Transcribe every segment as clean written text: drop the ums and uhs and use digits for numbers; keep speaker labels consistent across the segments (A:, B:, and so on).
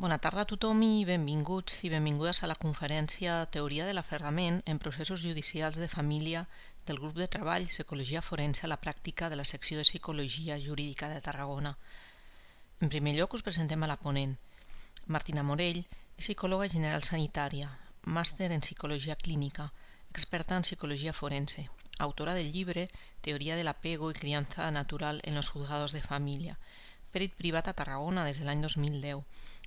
A: Bona tarda a tothom i benvinguts i benvingudes a la conferència Teoria de l'aferrament en processos judicials de família del grup de treball Psicologia Forense a la pràctica de la secció de Psicologia Jurídica de Tarragona. En primer lloc us presentem a la ponent. Martina Morell és psicòloga general sanitària, màster en Psicologia Clínica, experta en Psicologia Forense, autora del llibre Teoria del apego y crianza natural en los juzgados de familia, pèrit privat a Tarragona des de l'any 2010,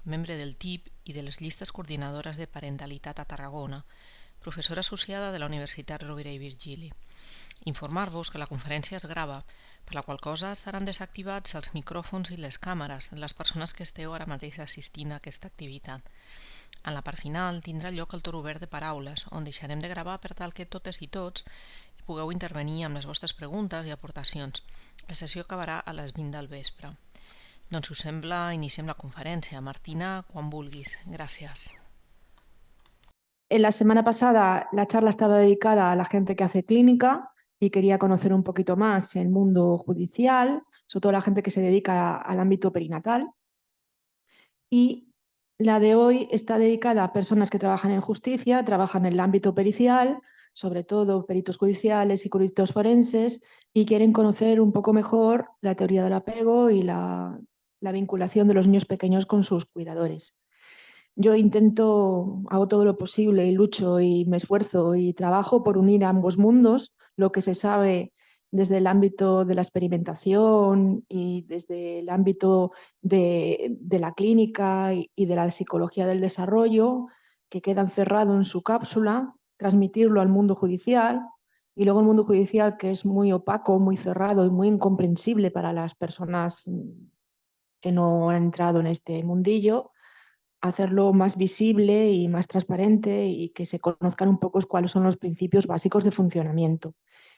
A: membre del TIP i de les llistes coordinadores de parentalitat a Tarragona, professora associada de la Universitat Rovira i Virgili. Informar-vos que la conferència es grava, per la qual cosa estaran desactivats els micròfons i les càmeres de les persones que esteu ara mateix assistint a aquesta activitat. En la part final tindrà lloc el torn obert de paraules, on deixarem de gravar per tal que totes i tots pugueu intervenir amb les vostres preguntes i aportacions. La sessió acabarà a les 20 del vespre. Doncs, si us sembla, iniciem la conferència. Martina, quan vulguis. Gràcies.
B: En la semana pasada la charla estaba dedicada a la gente que hace clínica y quería conocer un poquito más el mundo judicial, sobre todo la gente que se dedica al ámbito perinatal. Y la de hoy está dedicada a personas que trabajan en justicia, trabajan en el ámbito pericial, sobre todo peritos judiciales y peritos forenses, y quieren conocer un poco mejor la teoría del apego y la vinculación de los niños pequeños con sus cuidadores. Yo hago todo lo posible y lucho y me esfuerzo y trabajo por unir ambos mundos, lo que se sabe desde el ámbito de la experimentación y desde el ámbito de la clínica y de la psicología del desarrollo, que queda encerrado en su cápsula, transmitirlo al mundo judicial, y luego el mundo judicial, que es muy opaco, muy cerrado y muy incomprensible para las personas que no han entrado en este mundillo, hacerlo más visible y más transparente y que se conozcan un poco cuáles son los principios básicos de funcionamiento.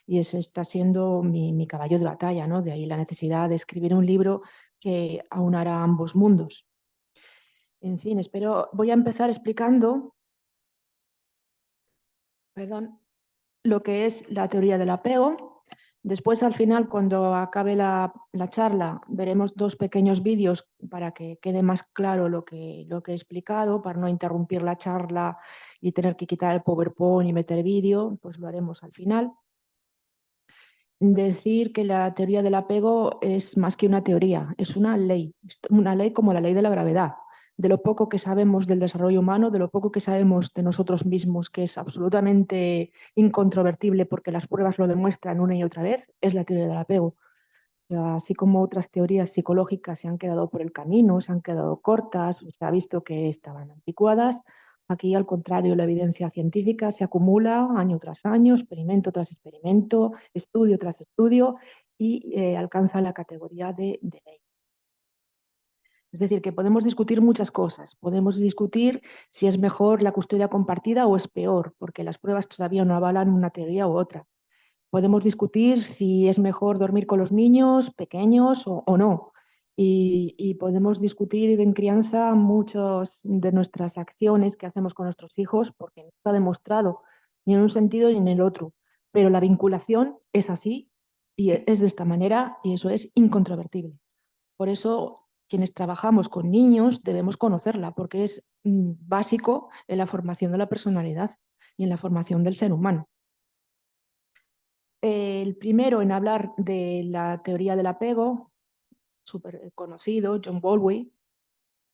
B: Y ese está siendo mi caballo de batalla, ¿no? De ahí la necesidad de escribir un libro que aunara ambos mundos. En fin, voy a empezar explicando, lo que es la teoría del apego. Después, al final, cuando acabe la charla, veremos dos pequeños vídeos para que quede más claro lo que he explicado, para no interrumpir la charla y tener que quitar el PowerPoint y meter vídeo, pues lo haremos al final. Decir que la teoría del apego es más que una teoría, es una ley como la ley de la gravedad. De lo poco que sabemos del desarrollo humano, de lo poco que sabemos de nosotros mismos, que es absolutamente incontrovertible porque las pruebas lo demuestran una y otra vez, es la teoría del apego. Así como otras teorías psicológicas se han quedado por el camino, se han quedado cortas, se ha visto que estaban anticuadas, aquí, al contrario, la evidencia científica se acumula año tras año, experimento tras experimento, estudio tras estudio, y alcanza la categoría de ley. Es decir, que podemos discutir muchas cosas. Podemos discutir si es mejor la custodia compartida o es peor, porque las pruebas todavía no avalan una teoría u otra. Podemos discutir si es mejor dormir con los niños pequeños o no. Y podemos discutir en crianza muchas de nuestras acciones que hacemos con nuestros hijos, porque no está demostrado ni en un sentido ni en el otro. Pero la vinculación es así y es de esta manera, y eso es incontrovertible. Por eso, quienes trabajamos con niños debemos conocerla, porque es básico en la formación de la personalidad y en la formación del ser humano. El primero en hablar de la teoría del apego, súper conocido, John Bowlby,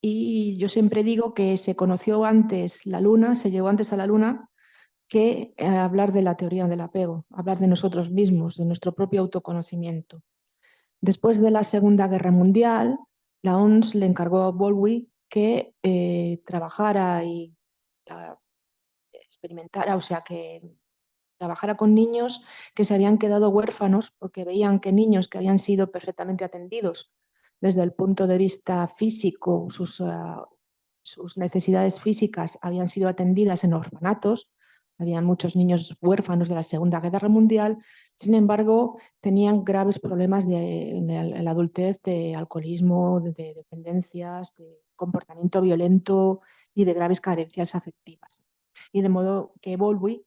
B: y yo siempre digo que se conoció antes la luna, se llegó antes a la luna, que hablar de la teoría del apego, hablar de nosotros mismos, de nuestro propio autoconocimiento. Después de la Segunda Guerra Mundial, la OMS le encargó a Bowlby que trabajara y experimentara, o sea, que trabajara con niños que se habían quedado huérfanos porque veían que niños que habían sido perfectamente atendidos desde el punto de vista físico, sus necesidades físicas habían sido atendidas en orfanatos, había muchos niños huérfanos de la Segunda Guerra Mundial, sin embargo, tenían graves problemas en la adultez de alcoholismo, de dependencias, de comportamiento violento y de graves carencias afectivas. Y de modo que Bowlby,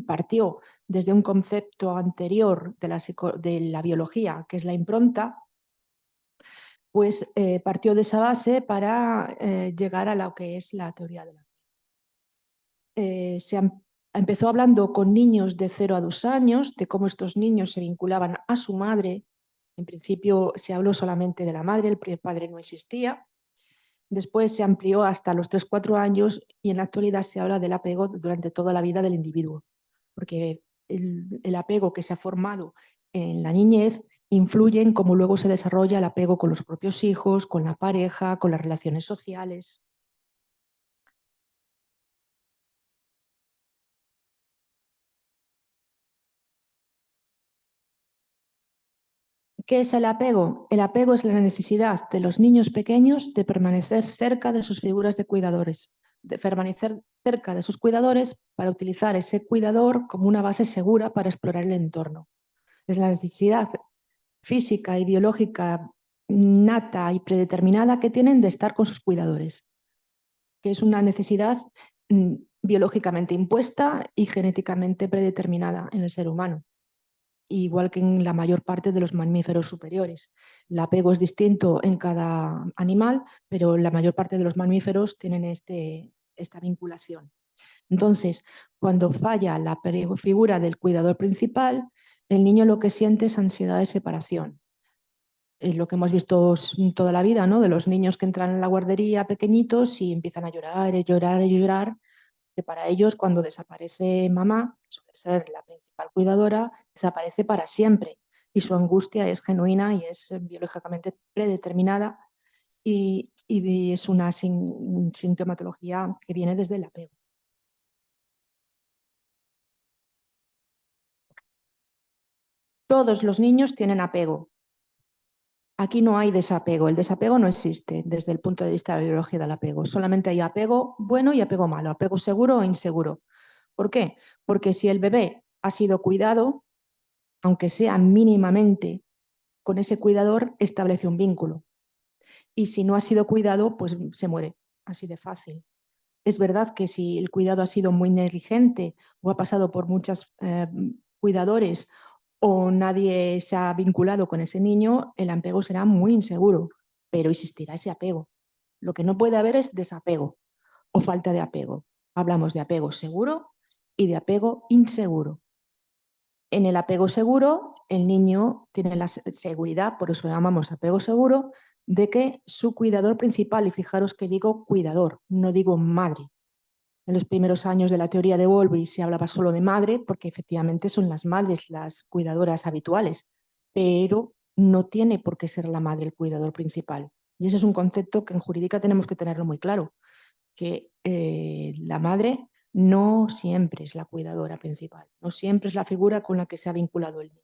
B: partió desde un concepto anterior de la biología, que es la impronta, pues partió de esa base para llegar a lo que es la teoría del apego. Empezó hablando con niños de 0 a 2 años, de cómo estos niños se vinculaban a su madre. En principio se habló solamente de la madre, el padre no existía. Después se amplió hasta los 3-4 años y en la actualidad se habla del apego durante toda la vida del individuo, porque el apego que se ha formado en la niñez influye en cómo luego se desarrolla el apego con los propios hijos, con la pareja, con las relaciones sociales. ¿Qué es el apego? El apego es la necesidad de los niños pequeños de permanecer cerca de sus figuras de cuidadores, de permanecer cerca de sus cuidadores para utilizar ese cuidador como una base segura para explorar el entorno. Es la necesidad física y biológica nata y predeterminada que tienen de estar con sus cuidadores, que es una necesidad biológicamente impuesta y genéticamente predeterminada en el ser humano, igual que en la mayor parte de los mamíferos superiores. El apego es distinto en cada animal, pero la mayor parte de los mamíferos tienen esta vinculación. Entonces, cuando falla la figura del cuidador principal, el niño lo que siente es ansiedad de separación. Es lo que hemos visto toda la vida, ¿no? De los niños que entran en la guardería pequeñitos y empiezan a llorar, y llorar, y llorar, que para ellos cuando desaparece mamá, que suele ser la principal cuidadora, desaparece para siempre y su angustia es genuina y es biológicamente predeterminada y es una sintomatología que viene desde el apego. Todos los niños tienen apego. Aquí no hay desapego, el desapego no existe desde el punto de vista de la biología del apego. Solamente hay apego bueno y apego malo, apego seguro o inseguro. ¿Por qué? Porque si el bebé ha sido cuidado, aunque sea mínimamente, con ese cuidador establece un vínculo. Y si no ha sido cuidado, pues se muere, así de fácil. Es verdad que si el cuidado ha sido muy negligente o ha pasado por muchos cuidadores o nadie se ha vinculado con ese niño, el apego será muy inseguro, pero existirá ese apego. Lo que no puede haber es desapego o falta de apego. Hablamos de apego seguro y de apego inseguro. En el apego seguro, el niño tiene la seguridad, por eso llamamos apego seguro, de que su cuidador principal, y fijaros que digo cuidador, no digo madre. En los primeros años de la teoría de Bowlby se hablaba solo de madre porque efectivamente son las madres las cuidadoras habituales, pero no tiene por qué ser la madre el cuidador principal. Y ese es un concepto que en jurídica tenemos que tenerlo muy claro, que la madre no siempre es la cuidadora principal, no siempre es la figura con la que se ha vinculado el niño.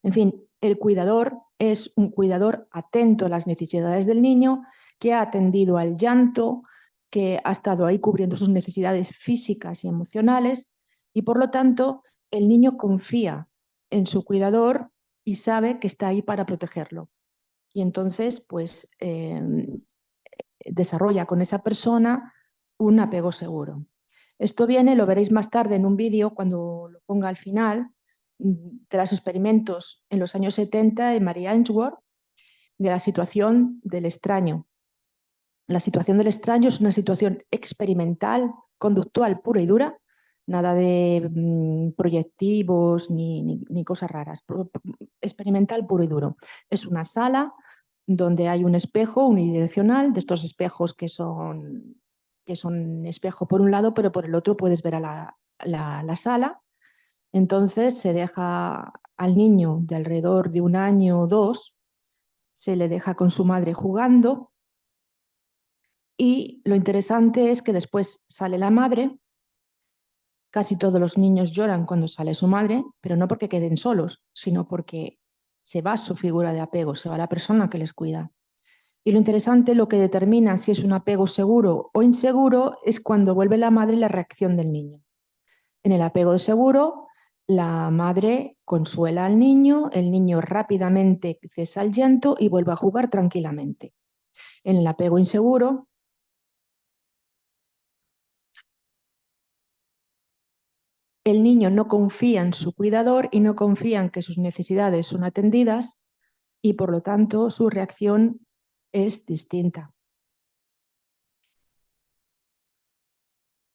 B: En fin, el cuidador es un cuidador atento a las necesidades del niño, que ha atendido al llanto, que ha estado ahí cubriendo sus necesidades físicas y emocionales y por lo tanto el niño confía en su cuidador y sabe que está ahí para protegerlo. Y entonces pues desarrolla con esa persona un apego seguro. Esto viene, lo veréis más tarde en un vídeo cuando lo ponga al final, de los experimentos en los años 70 de Mary Ainsworth, de la situación del extraño. La situación del extraño es una situación experimental, conductual pura y dura, nada de proyectivos ni cosas raras, experimental puro y duro. Es una sala donde hay un espejo unidireccional, de estos espejos que son espejo por un lado, pero por el otro puedes ver a la sala. Entonces se deja al niño de alrededor de 1 año o 2, se le deja con su madre jugando y lo interesante es que después sale la madre. Casi todos los niños lloran cuando sale su madre, pero no porque queden solos, sino porque se va su figura de apego, se va la persona que les cuida. Y lo interesante, lo que determina si es un apego seguro o inseguro, es cuando vuelve la madre y la reacción del niño. En el apego seguro, la madre consuela al niño, el niño rápidamente cesa el llanto y vuelve a jugar tranquilamente. En el apego inseguro, el niño no confía en su cuidador y no confía en que sus necesidades son atendidas y por lo tanto su reacción es distinta.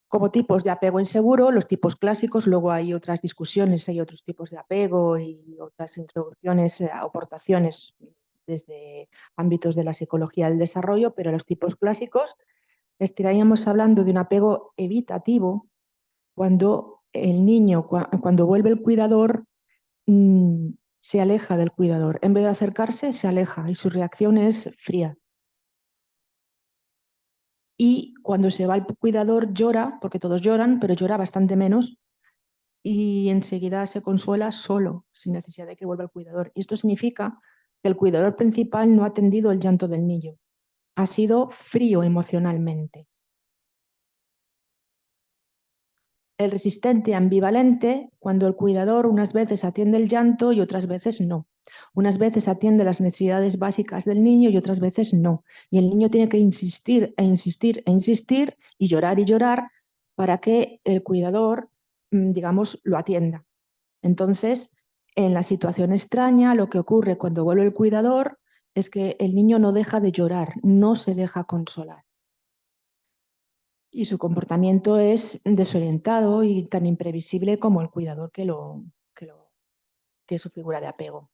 B: Como tipos de apego inseguro, los tipos clásicos, luego hay otras discusiones, hay otros tipos de apego y otras introducciones, aportaciones desde ámbitos de la psicología del desarrollo, pero los tipos clásicos estaríamos hablando de un apego evitativo cuando el niño, cuando vuelve el cuidador, se aleja del cuidador. En vez de acercarse, se aleja y su reacción es fría. Y cuando se va el cuidador llora, porque todos lloran, pero llora bastante menos, y enseguida se consuela solo, sin necesidad de que vuelva el cuidador. Y esto significa que el cuidador principal no ha atendido el llanto del niño, ha sido frío emocionalmente. El resistente ambivalente, cuando el cuidador unas veces atiende el llanto y otras veces no. Unas veces atiende las necesidades básicas del niño y otras veces no. Y el niño tiene que insistir e insistir e insistir y llorar para que el cuidador, digamos, lo atienda. Entonces, en la situación extraña, lo que ocurre cuando vuelve el cuidador es que el niño no deja de llorar, no se deja consolar. Y su comportamiento es desorientado y tan imprevisible como el cuidador que es su figura de apego.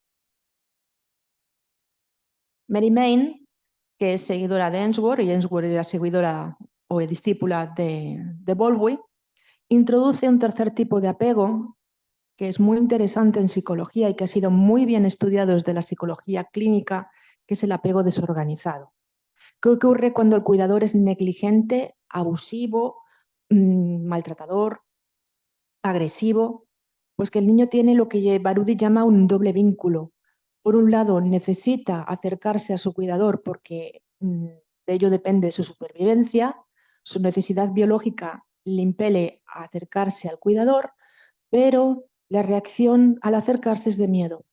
B: Mary Main, que es seguidora de Ainsworth, y Ainsworth era seguidora o discípula de Bowlby, introduce un tercer tipo de apego que es muy interesante en psicología y que ha sido muy bien estudiado desde la psicología clínica, que es el apego desorganizado. ¿Qué ocurre cuando el cuidador es negligente, abusivo, maltratador, agresivo? Pues que el niño tiene lo que Barudi llama un doble vínculo. Por un lado, necesita acercarse a su cuidador porque de ello depende su supervivencia, su necesidad biológica le impele a acercarse al cuidador, pero la reacción al acercarse es de miedo,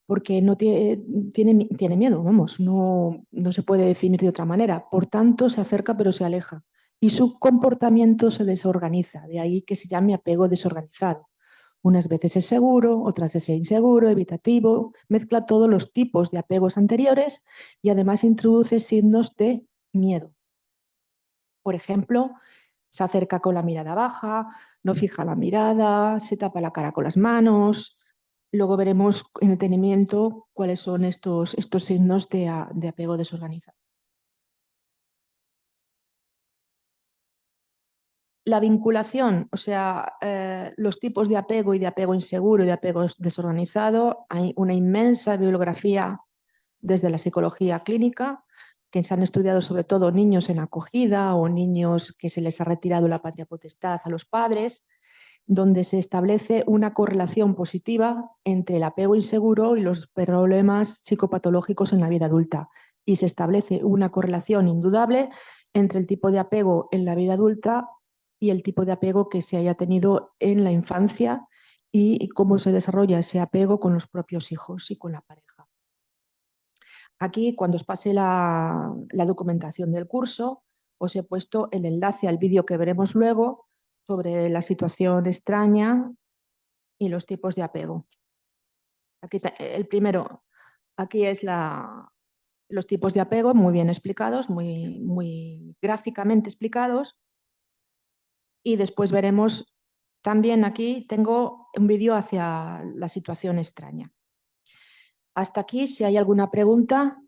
B: porque no tiene miedo, vamos, no se puede definir de otra manera. Por tanto, se acerca pero se aleja y su comportamiento se desorganiza, de ahí que se llame apego desorganizado. Unas veces es seguro, otras es inseguro, evitativo, mezcla todos los tipos de apegos anteriores y además introduce signos de miedo. Por ejemplo, se acerca con la mirada baja, no fija la mirada, se tapa la cara con las manos. Luego veremos en el detenimiento cuáles son estos signos de apego desorganizado. La vinculación, o sea, los tipos de apego y de apego inseguro y de apego desorganizado, hay una inmensa bibliografía desde la psicología clínica, que se han estudiado sobre todo niños en acogida o niños que se les ha retirado la patria potestad a los padres, donde se establece una correlación positiva entre el apego inseguro y los problemas psicopatológicos en la vida adulta. Y se establece una correlación indudable entre el tipo de apego en la vida adulta y el tipo de apego que se haya tenido en la infancia y cómo se desarrolla ese apego con los propios hijos y con la pareja. Aquí, cuando os pase la documentación del curso, os he puesto el enlace al vídeo que veremos luego sobre la situación extraña y los tipos de apego. Aquí, el primero, aquí es los tipos de apego muy bien explicados, muy gráficamente explicados. Y después veremos, también aquí tengo un vídeo hacia la situación extraña. Hasta aquí, si hay alguna pregunta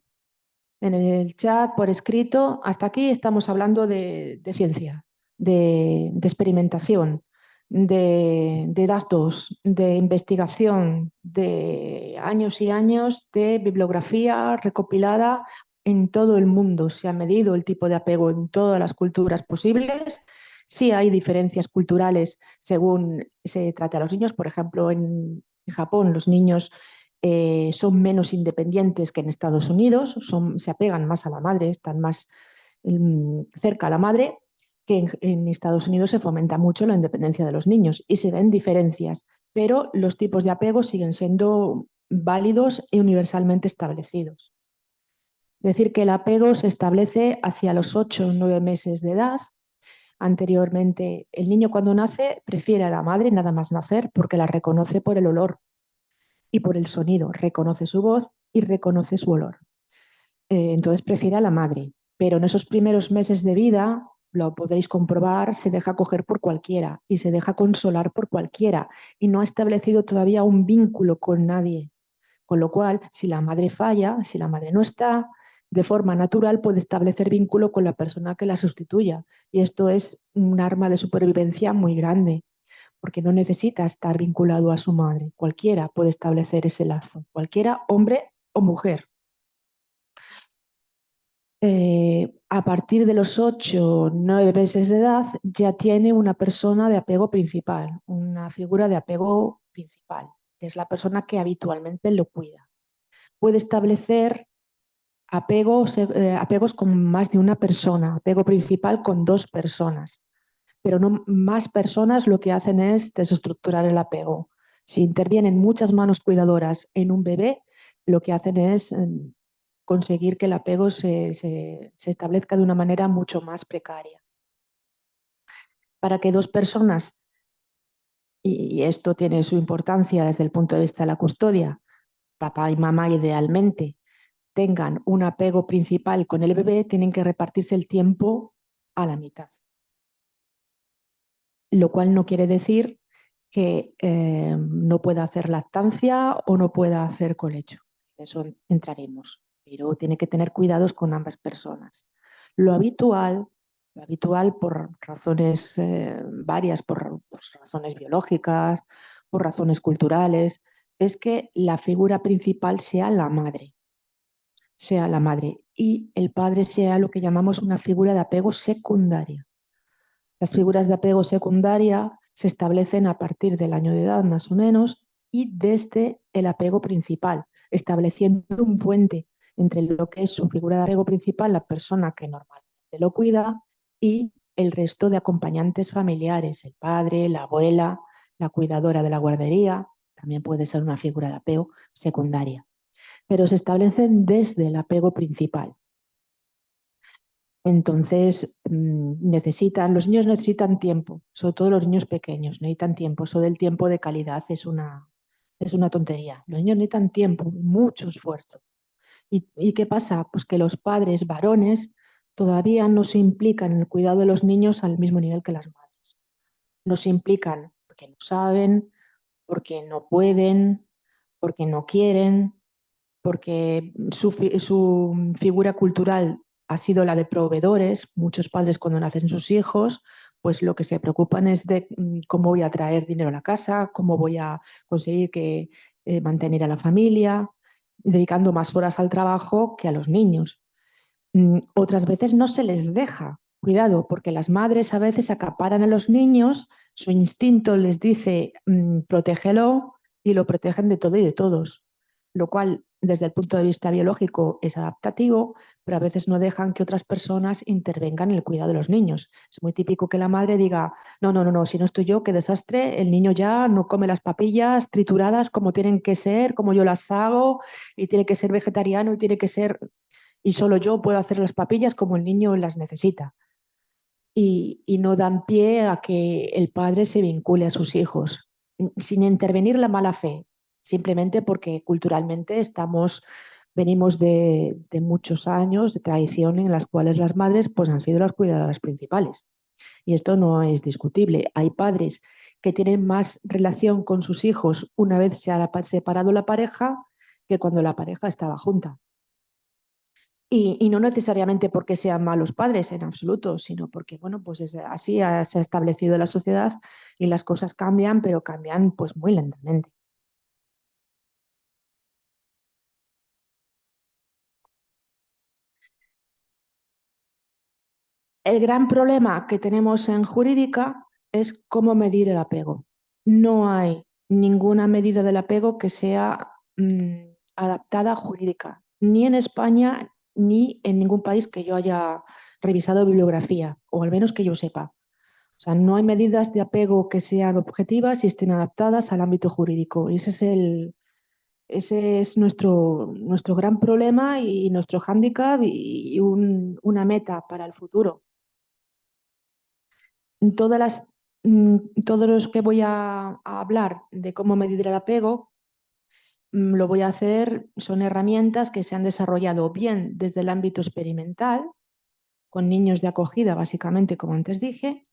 B: en el chat, por escrito, hasta aquí estamos hablando de ciencia, de experimentación, de datos, de investigación, de años y años de bibliografía recopilada en todo el mundo. Se ha medido el tipo de apego en todas las culturas posibles. Sí hay diferencias culturales según se trate a los niños. Por ejemplo, en Japón los niños son menos independientes que en Estados Unidos, se apegan más a la madre, están más cerca a la madre, que en Estados Unidos se fomenta mucho la independencia de los niños y se ven diferencias, pero los tipos de apego siguen siendo válidos y universalmente establecidos. Es decir, que el apego se establece hacia los 8 o 9 meses de edad. Anteriormente, el niño cuando nace prefiere a la madre nada más nacer porque la reconoce por el olor y por el sonido, reconoce su voz y reconoce su olor. Entonces prefiere a la madre, pero en esos primeros meses de vida, lo podréis comprobar, se deja coger por cualquiera y se deja consolar por cualquiera y no ha establecido todavía un vínculo con nadie. Con lo cual, si la madre falla, si la madre no está, de forma natural puede establecer vínculo con la persona que la sustituya. Y esto es un arma de supervivencia muy grande, porque no necesita estar vinculado a su madre. Cualquiera puede establecer ese lazo, cualquiera, hombre o mujer. A partir de los 8 o 9 meses de edad ya tiene una persona de apego principal, una figura de apego principal, que es la persona que habitualmente lo cuida. Puede establecer apegos con más de una persona, apego principal con 2 personas, pero no más personas lo que hacen es desestructurar el apego. Si intervienen muchas manos cuidadoras en un bebé, lo que hacen es conseguir que el apego se establezca de una manera mucho más precaria. Para que 2 personas, y esto tiene su importancia desde el punto de vista de la custodia, papá y mamá idealmente, tengan un apego principal con el bebé, tienen que repartirse el tiempo a la mitad. Lo cual no quiere decir que no pueda hacer lactancia o no pueda hacer colecho. De eso entraremos, pero tiene que tener cuidados con ambas personas. Lo habitual, lo habitual por razones varias, por razones biológicas, por razones culturales, es que la figura principal sea la madre y el padre sea lo que llamamos una figura de apego secundaria. Las figuras de apego secundaria se establecen a partir del año de edad más o menos y desde el apego principal, estableciendo un puente entre lo que es su figura de apego principal, la persona que normalmente lo cuida, y el resto de acompañantes familiares, el padre, la abuela, la cuidadora de la guardería, también puede ser una figura de apego secundaria, pero se establecen desde el apego principal. Entonces, los niños necesitan tiempo, sobre todo los niños pequeños, necesitan tiempo. Eso del tiempo de calidad es una tontería. Los niños necesitan tiempo, mucho esfuerzo. ¿Y qué pasa? Pues que los padres varones todavía no se implican en el cuidado de los niños al mismo nivel que las madres. No se implican porque no saben, porque no pueden, porque no quieren, porque su figura cultural ha sido la de proveedores. Muchos padres cuando nacen sus hijos, pues lo que se preocupan es de cómo voy a traer dinero a la casa, cómo voy a conseguir mantener a la familia, dedicando más horas al trabajo que a los niños. Otras veces no se les deja. Cuidado, porque las madres a veces acaparan a los niños, su instinto les dice protégelo y lo protegen de todo y de todos, lo cual desde el punto de vista biológico es adaptativo, pero a veces no dejan que otras personas intervengan en el cuidado de los niños. Es muy típico que la madre diga, no, no, no, no, si no estoy yo, qué desastre, el niño ya no come las papillas trituradas como tienen que ser, como yo las hago, y tiene que ser vegetariano y tiene que ser y solo yo puedo hacer las papillas como el niño las necesita. Y no dan pie a que el padre se vincule a sus hijos, sin intervenir la mala fe, simplemente porque culturalmente venimos de muchos años de tradición en las cuales las madres pues, han sido las cuidadoras principales. Y esto no es discutible. Hay padres que tienen más relación con sus hijos una vez se ha separado la pareja que cuando la pareja estaba junta. Y no necesariamente porque sean malos padres en absoluto, sino porque, bueno, pues así se ha establecido la sociedad y las cosas cambian, pero cambian pues muy lentamente. El gran problema que tenemos en jurídica es cómo medir el apego. No hay ninguna medida del apego que sea adaptada a jurídica, ni en España ni en ningún país que yo haya revisado bibliografía, o al menos que yo sepa. O sea, no hay medidas de apego que sean objetivas y estén adaptadas al ámbito jurídico. Y ese es nuestro gran problema y nuestro hándicap y una meta para el futuro. Todas las, Todos los que voy a hablar de cómo medir el apego lo voy a hacer, son herramientas que se han desarrollado bien desde el ámbito experimental, con niños de acogida, básicamente, como antes dije,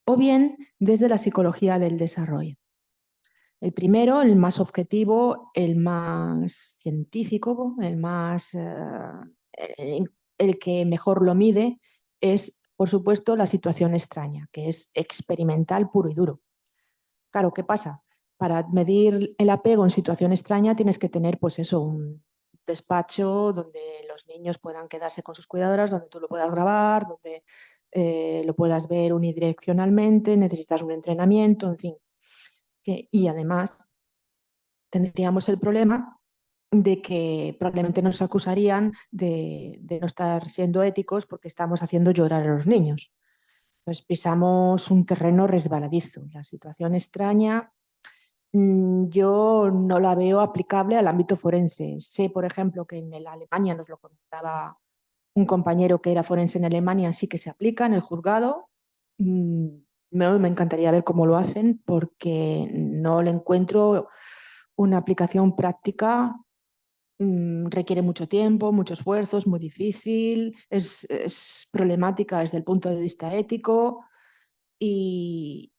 B: o bien desde la psicología del desarrollo. El primero, el más objetivo, el más científico, el que mejor lo mide, es, por supuesto, la situación extraña, que es experimental puro y duro. Claro, ¿qué pasa? Para medir el apego en situación extraña tienes que tener, pues eso, un despacho donde los niños puedan quedarse con sus cuidadoras, donde tú lo puedas grabar, donde lo puedas ver unidireccionalmente, necesitas un entrenamiento, en fin. Y además tendríamos el problema de que probablemente nos acusarían de no estar siendo éticos porque estamos haciendo llorar a los niños. Entonces pisamos un terreno resbaladizo. La situación extraña yo no la veo aplicable al ámbito forense. Sé, por ejemplo, que en Alemania, nos lo comentaba un compañero que era forense en Alemania, sí que se aplica en el juzgado. Mm, Me encantaría ver cómo lo hacen porque no le encuentro una aplicación práctica. Requiere mucho tiempo, mucho esfuerzo, es muy difícil, es problemática desde el punto de vista ético y,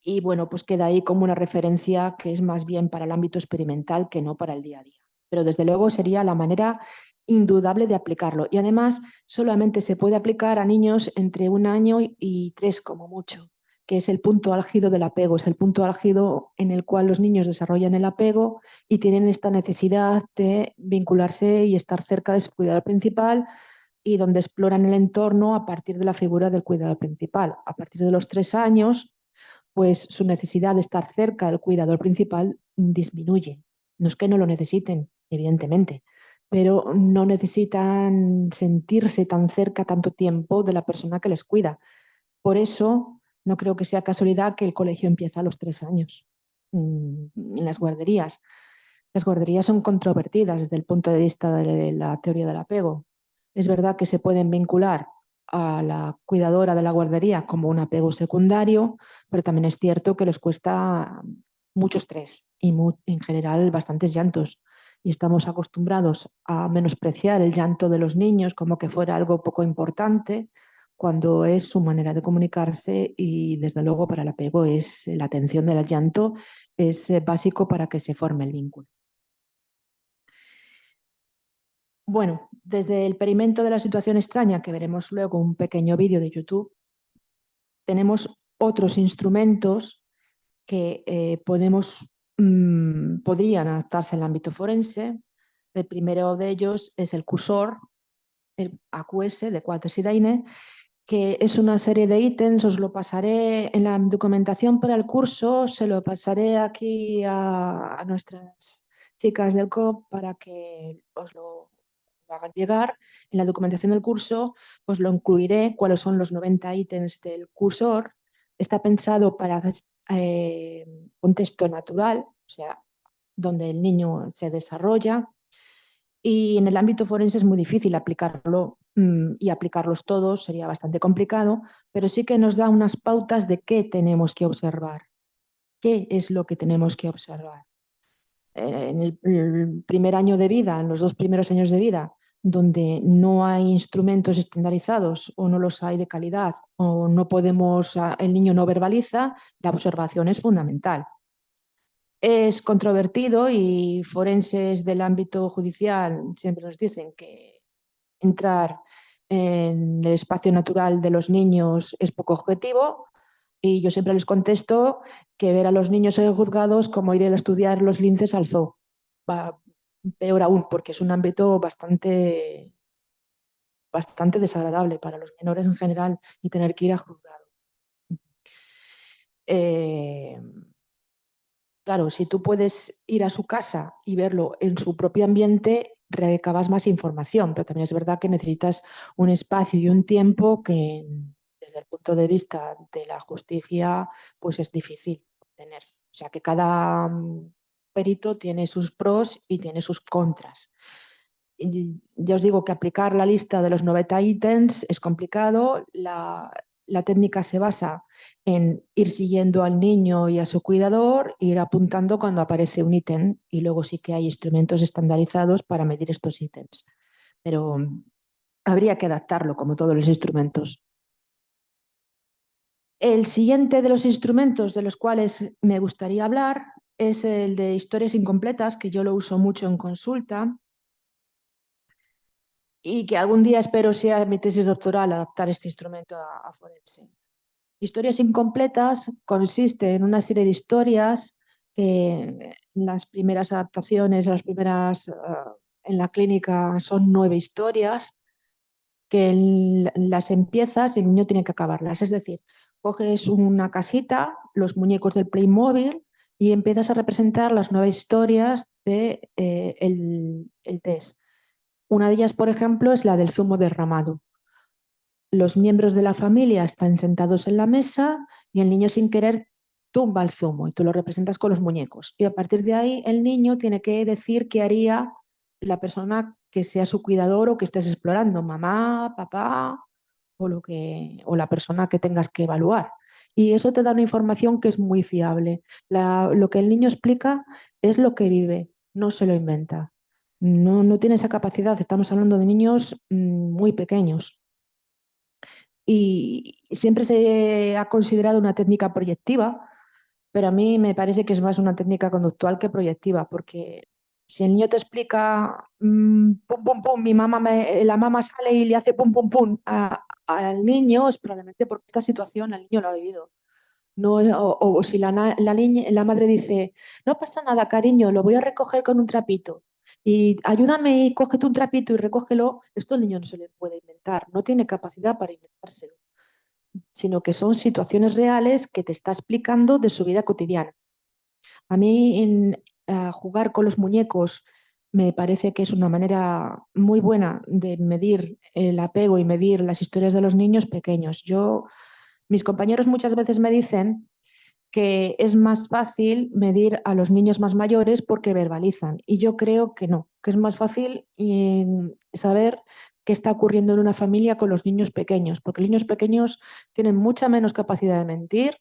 B: y bueno, pues queda ahí como una referencia que es más bien para el ámbito experimental que no para el día a día. Pero desde luego sería la manera indudable de aplicarlo. Y además solamente se puede aplicar a niños entre 1 año y 3 como mucho, que es el punto álgido del apego, es el punto álgido en el cual los niños desarrollan el apego y tienen esta necesidad de vincularse y estar cerca de su cuidador principal y donde exploran el entorno a partir de la figura del cuidador principal. A partir de los 3 años, pues su necesidad de estar cerca del cuidador principal disminuye. No es que no lo necesiten, evidentemente, pero no necesitan sentirse tan cerca tanto tiempo de la persona que les cuida. Por eso, no creo que sea casualidad que el colegio empieza a los 3 años en las guarderías. Las guarderías son controvertidas desde el punto de vista de la teoría del apego. Es verdad que se pueden vincular a la cuidadora de la guardería como un apego secundario, pero también es cierto que les cuesta mucho estrés y en general bastantes llantos. Y estamos acostumbrados a menospreciar el llanto de los niños como que fuera algo poco importante, cuando es su manera de comunicarse y desde luego para el apego es la atención del llanto, es básico para que se forme el vínculo. Bueno, desde el perimento de la situación extraña, que veremos luego un pequeño vídeo de YouTube, tenemos otros instrumentos que podrían adaptarse al ámbito forense. El primero de ellos es el cursor, el AQS de Quatters y Daine, que es una serie de ítems. Os lo pasaré en la documentación para el curso, se lo pasaré aquí a nuestras chicas del COP para que os lo hagan llegar. En la documentación del curso os lo incluiré, cuáles son los 90 ítems del cursor. Está pensado para contexto natural, o sea, donde el niño se desarrolla, y en el ámbito forense es muy difícil aplicarlo y aplicarlos todos sería bastante complicado, pero sí que nos da unas pautas de qué tenemos que observar, qué es lo que tenemos que observar. En el primer año de vida, en los 2 primeros años de vida, donde no hay instrumentos estandarizados o no los hay de calidad o no podemos, el niño no verbaliza, la observación es fundamental. Es controvertido y forenses del ámbito judicial siempre nos dicen que entrar en el espacio natural de los niños es poco objetivo y yo siempre les contesto que ver a los niños en juzgados como ir a estudiar los linces al zoo. Va peor aún porque es un ámbito bastante desagradable para los menores en general y tener que ir a juzgado. Eh, Claro, si tú puedes ir a su casa y verlo en su propio ambiente, recabas más información, pero también es verdad que necesitas un espacio y un tiempo que desde el punto de vista de la justicia pues es difícil tener. O sea que cada perito tiene sus pros y tiene sus contras. Y ya os digo que aplicar la lista de los 90 ítems es complicado. la técnica se basa en ir siguiendo al niño y a su cuidador, ir apuntando cuando aparece un ítem y luego sí que hay instrumentos estandarizados para medir estos ítems. Pero habría que adaptarlo como todos los instrumentos. El siguiente de los instrumentos de los cuales me gustaría hablar es el de historias incompletas, que yo lo uso mucho en consulta y que algún día espero sea mi tesis doctoral adaptar este instrumento a forense. Historias incompletas consiste en una serie de historias que en las primeras adaptaciones, en la clínica son 9 historias que las empiezas y el niño tiene que acabarlas. Es decir, coges una casita, los muñecos del Playmobil y empiezas a representar las 9 historias de, el test. Una de ellas, por ejemplo, es la del zumo derramado. Los miembros de la familia están sentados en la mesa y el niño sin querer tumba el zumo y tú lo representas con los muñecos. Y a partir de ahí el niño tiene que decir qué haría la persona que sea su cuidador o que estés explorando, mamá, papá o la persona que tengas que evaluar. Y eso te da una información que es muy fiable. Lo que el niño explica es lo que vive, no se lo inventa. No, no tiene esa capacidad. Estamos hablando de niños muy pequeños y siempre se ha considerado una técnica proyectiva, pero a mí me parece que es más una técnica conductual que proyectiva, porque si el niño te explica pum, pum, pum, la mamá sale y le hace pum, pum, pum al niño, es probablemente porque esta situación el niño lo ha vivido. No, o si la madre dice, no pasa nada, cariño, lo voy a recoger con un trapito. Y ayúdame y cógete un trapito y recógelo. Esto el niño no se le puede inventar, no tiene capacidad para inventárselo, sino que son situaciones reales que te está explicando de su vida cotidiana. A mí jugar con los muñecos me parece que es una manera muy buena de medir el apego y medir las historias de los niños pequeños. Mis compañeros muchas veces me dicen que es más fácil medir a los niños más mayores porque verbalizan. Y yo creo que no, que es más fácil saber qué está ocurriendo en una familia con los niños pequeños, porque los niños pequeños tienen mucha menos capacidad de mentir.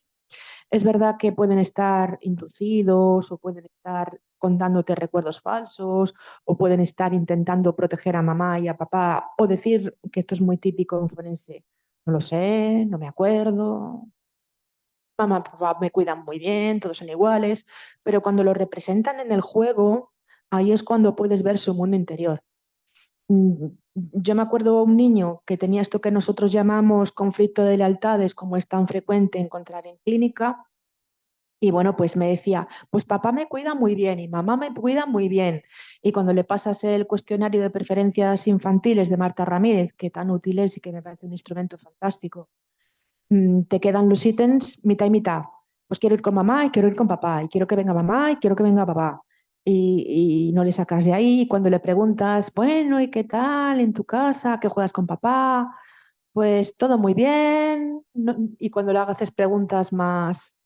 B: Es verdad que pueden estar inducidos o pueden estar contándote recuerdos falsos o pueden estar intentando proteger a mamá y a papá o decir que esto es muy típico en forense. No lo sé, no me acuerdo, mamá, papá me cuidan muy bien, todos son iguales, pero cuando lo representan en el juego, ahí es cuando puedes ver su mundo interior. Yo me acuerdo de un niño que tenía esto que nosotros llamamos conflicto de lealtades, como es tan frecuente encontrar en clínica, y bueno, pues me decía, pues papá me cuida muy bien y mamá me cuida muy bien. Y cuando le pasas el cuestionario de preferencias infantiles de Marta Ramírez, que tan útil es y que me parece un instrumento fantástico, te quedan los ítems mitad y mitad. Pues quiero ir con mamá y quiero ir con papá, y quiero que venga mamá y quiero que venga papá. Y no le sacas de ahí. Y cuando le preguntas, bueno, ¿y qué tal en tu casa? ¿Qué juegas con papá? Pues todo muy bien. Y cuando le haces preguntas más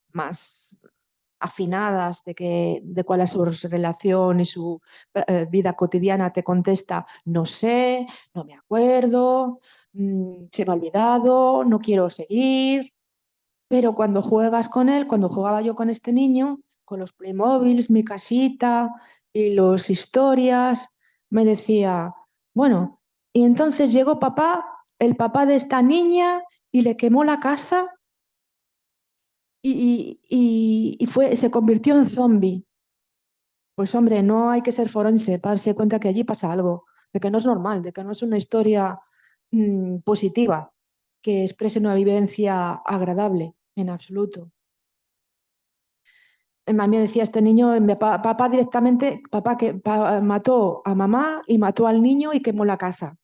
B: afinadas de cuál es su relación y su vida cotidiana, te contesta, no sé, no me acuerdo, se me ha olvidado, no quiero seguir. Pero cuando juegas con él, cuando jugaba yo con este niño, con los Playmobiles, mi casita y las historias, me decía, bueno, y entonces llegó papá, el papá de esta niña, y le quemó la casa se convirtió en zombie. Pues hombre, no hay que ser forense para darse cuenta que allí pasa algo, de que no es normal, de que no es una historia positiva, que exprese una vivencia agradable en absoluto. A mí decía este niño, papá directamente, mató a mamá y mató al niño y quemó la casa.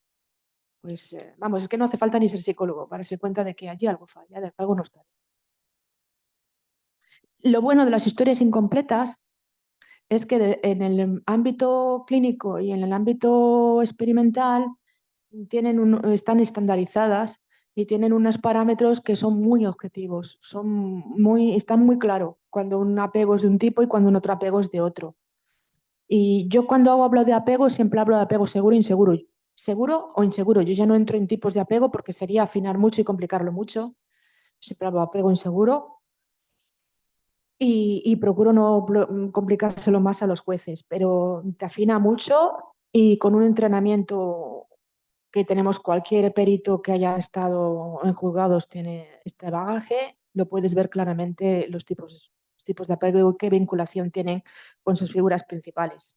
B: Pues vamos, es que no hace falta ni ser psicólogo para darse cuenta de que allí algo falla, de que algo no está bien. Lo bueno de las historias incompletas es que en el ámbito clínico y en el ámbito experimental están estandarizadas y tienen unos parámetros que son muy objetivos, están muy claros cuando un apego es de un tipo y cuando un otro apego es de otro. Y yo cuando hablo de apego siempre hablo de apego seguro e inseguro. Seguro o inseguro. Yo ya no entro en tipos de apego porque sería afinar mucho y complicarlo mucho. siempre hablo apego inseguro y procuro no complicárselo más a los jueces, pero te afina mucho y con un entrenamiento que tenemos cualquier perito que haya estado en juzgados tiene este bagaje, lo puedes ver claramente los tipos de apego y qué vinculación tienen con sus figuras principales.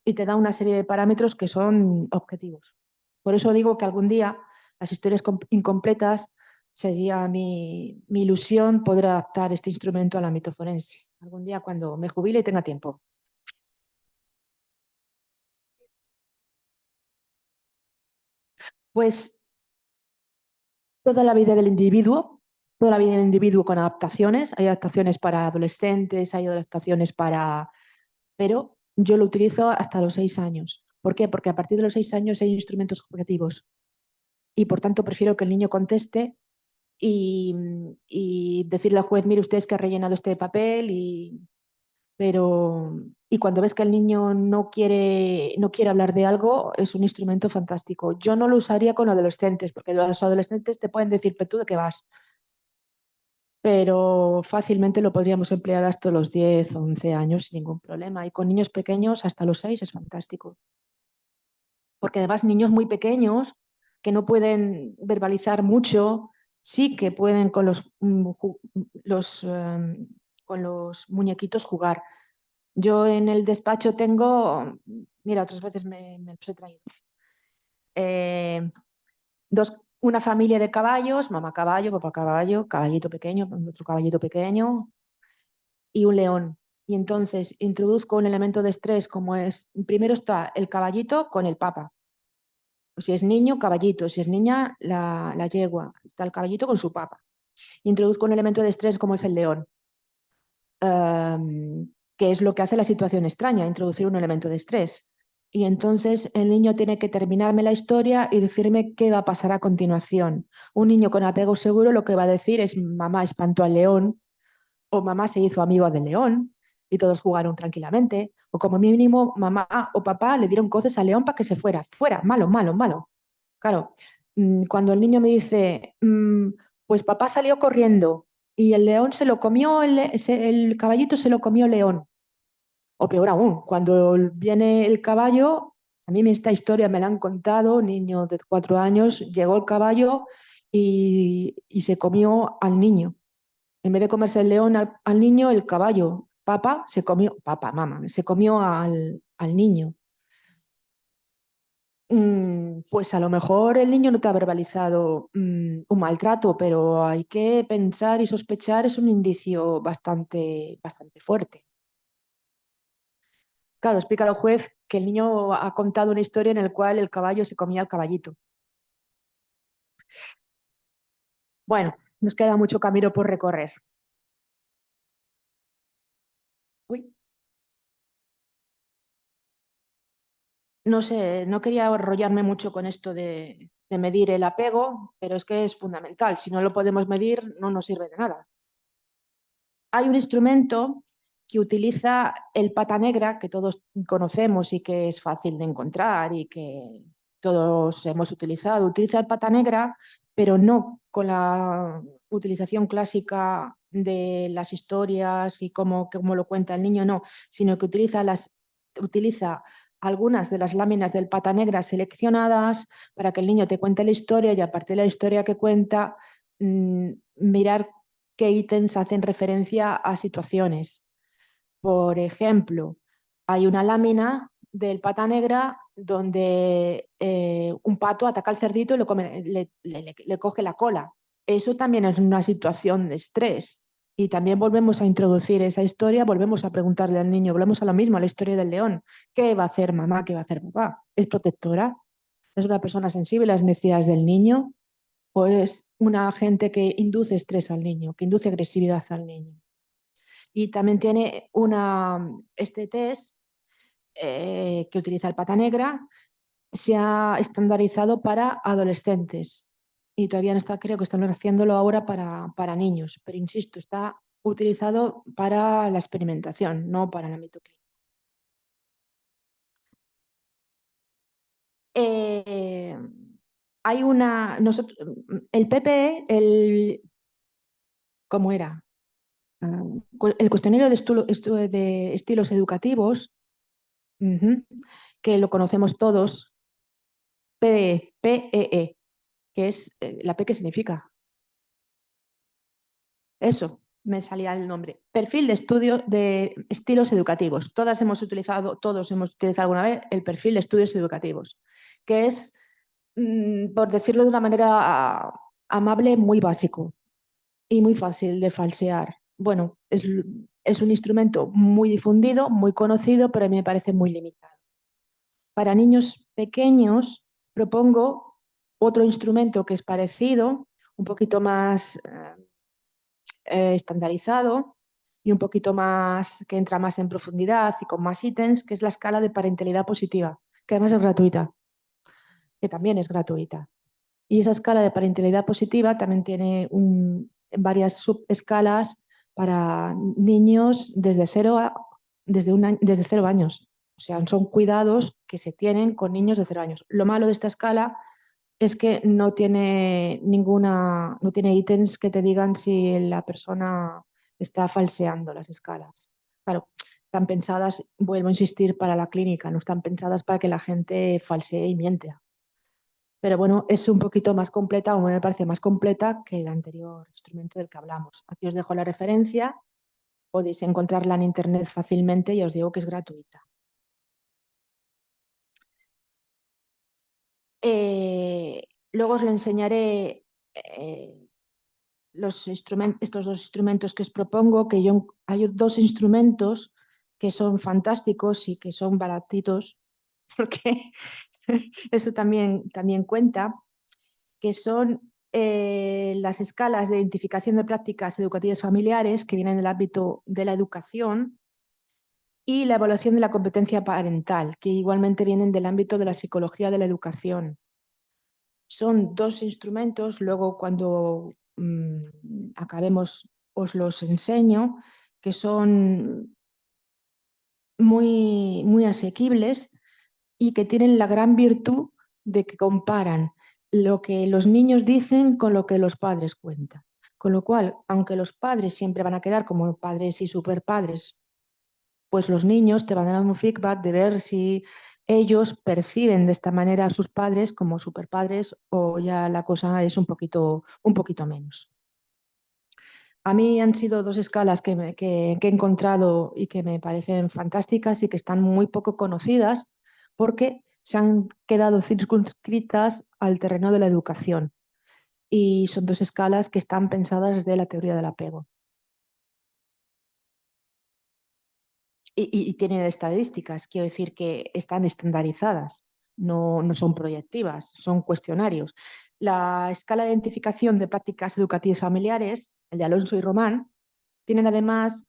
B: Y te da una serie de parámetros que son objetivos. Por eso digo que algún día las historias incompletas sería mi ilusión poder adaptar este instrumento al ámbito forense. Algún día cuando me jubile y tenga tiempo. Pues toda la vida del individuo, toda la vida del individuo con adaptaciones. Hay adaptaciones para adolescentes, hay adaptaciones para... Pero yo lo utilizo hasta los 6 años. ¿Por qué? Porque a partir de los 6 años hay instrumentos objetivos y por tanto prefiero que el niño conteste y, y decirle al juez, mire usted es que ha rellenado este papel pero y cuando ves que el niño no quiere hablar de algo, es un instrumento fantástico. Yo no lo usaría con adolescentes, porque los adolescentes te pueden decir, pero tú de qué vas, pero fácilmente lo podríamos emplear hasta los 10 o 11 años sin ningún problema. Y con niños pequeños hasta los 6 es fantástico, porque además niños muy pequeños que no pueden verbalizar mucho, sí que pueden con con los muñequitos jugar. Yo en el despacho tengo, mira, otras veces me los he traído, eh, una familia de caballos, mamá caballo, papá caballo, caballito pequeño, otro caballito pequeño y un león. Y entonces introduzco un elemento de estrés como es, primero está el caballito con el papa. Si es niño, caballito, si es niña, la yegua. Está el caballito con su papa. Introduzco un elemento de estrés como es el león, que es lo que hace la situación extraña, introducir un elemento de estrés. Y entonces el niño tiene que terminarme la historia y decirme qué va a pasar a continuación. Un niño con apego seguro lo que va a decir es mamá espantó al león o mamá se hizo amigo del león y todos jugaron tranquilamente. O como mínimo mamá o papá le dieron coces al león para que se fuera. Fuera, malo, malo, malo. Claro, cuando el niño me dice, pues papá salió corriendo y el león se lo comió, el caballito se lo comió el león. O peor aún, cuando viene el caballo, a mí esta historia me la han contado, niño de 4 años, llegó el caballo y se comió al niño. En vez de comerse el león al niño, el caballo, mamá, se comió al niño. Pues a lo mejor el niño no te ha verbalizado un maltrato, pero hay que pensar y sospechar, es un indicio bastante, bastante fuerte. Claro, explica al juez que el niño ha contado una historia en la cual el caballo se comía al caballito. Bueno, nos queda mucho camino por recorrer. Uy, no sé, no quería enrollarme mucho con esto de medir el apego, pero es que es fundamental. Si no lo podemos medir, no nos sirve de nada. Hay un instrumento que utiliza el pata negra, que todos conocemos y que es fácil de encontrar y que todos hemos utilizado. Utiliza el pata negra, pero no con la utilización clásica de las historias y cómo lo cuenta el niño, no, sino que utiliza algunas de las láminas del pata negra seleccionadas para que el niño te cuente la historia y a partir de la historia que cuenta, mirar qué ítems hacen referencia a situaciones. Por ejemplo, hay una lámina del pata negra donde un pato ataca al cerdito y le coge la cola. Eso también es una situación de estrés. Y también volvemos a introducir esa historia, volvemos a preguntarle al niño, volvemos a lo mismo, a la historia del león. ¿Qué va a hacer mamá? ¿Qué va a hacer papá? ¿Es protectora? ¿Es una persona sensible a las necesidades del niño? ¿O es una agente que induce estrés al niño, que induce agresividad al niño? Y también tiene este test que utiliza el pata negra, se ha estandarizado para adolescentes y todavía no está, creo que están haciéndolo ahora para niños, pero insisto, está utilizado para la experimentación, no para el ámbito clínico. Eh, hay una, nosotros, el PPE, ¿Cómo era? El cuestionario de estilos educativos, ujú, que lo conocemos todos, PEE, que es la P, ¿qué significa? Eso, me salía el nombre. Perfil de estudio de estilos educativos. Todos hemos utilizado alguna vez el perfil de estudios educativos, que es, por decirlo de una manera amable, muy básico y muy fácil de falsear. Bueno, es un instrumento muy difundido, muy conocido, pero a mí me parece muy limitado. Para niños pequeños propongo otro instrumento que es parecido, un poquito más estandarizado y un poquito más, que entra más en profundidad y con más ítems, que es la escala de parentalidad positiva, que además es gratuita, que también es gratuita. Y esa escala de parentalidad positiva también tiene varias subescalas para niños desde 0 años. O sea, son cuidados que se tienen con niños de 0 años. Lo malo de esta escala es que no tiene ítems que te digan si la persona está falseando las escalas. Claro, están pensadas, vuelvo a insistir, para la clínica, no están pensadas para que la gente falsee y miente. Pero bueno, es un poquito más completa, o me parece más completa que el anterior instrumento del que hablamos. Aquí os dejo la referencia, podéis encontrarla en internet fácilmente y os digo que es gratuita. Luego os lo enseñaré estos dos instrumentos que os propongo, hay dos instrumentos que son fantásticos y que son baratitos, porque eso también cuenta, que son las escalas de identificación de prácticas educativas familiares que vienen del ámbito de la educación y la evaluación de la competencia parental, que igualmente vienen del ámbito de la psicología de la educación. Son dos instrumentos, luego cuando acabemos os los enseño, que son muy asequibles y que tienen la gran virtud de que comparan lo que los niños dicen con lo que los padres cuentan. Con lo cual, aunque los padres siempre van a quedar como padres y superpadres, pues los niños te van a dar un feedback de ver si ellos perciben de esta manera a sus padres como superpadres o ya la cosa es un poquito menos. A mí han sido dos escalas que he encontrado y que me parecen fantásticas y que están muy poco conocidas porque se han quedado circunscritas al terreno de la educación y son dos escalas que están pensadas desde la teoría del apego. Y tienen estadísticas, quiero decir que están estandarizadas, no son proyectivas, son cuestionarios. La escala de identificación de prácticas educativas familiares, el de Alonso y Román, tienen además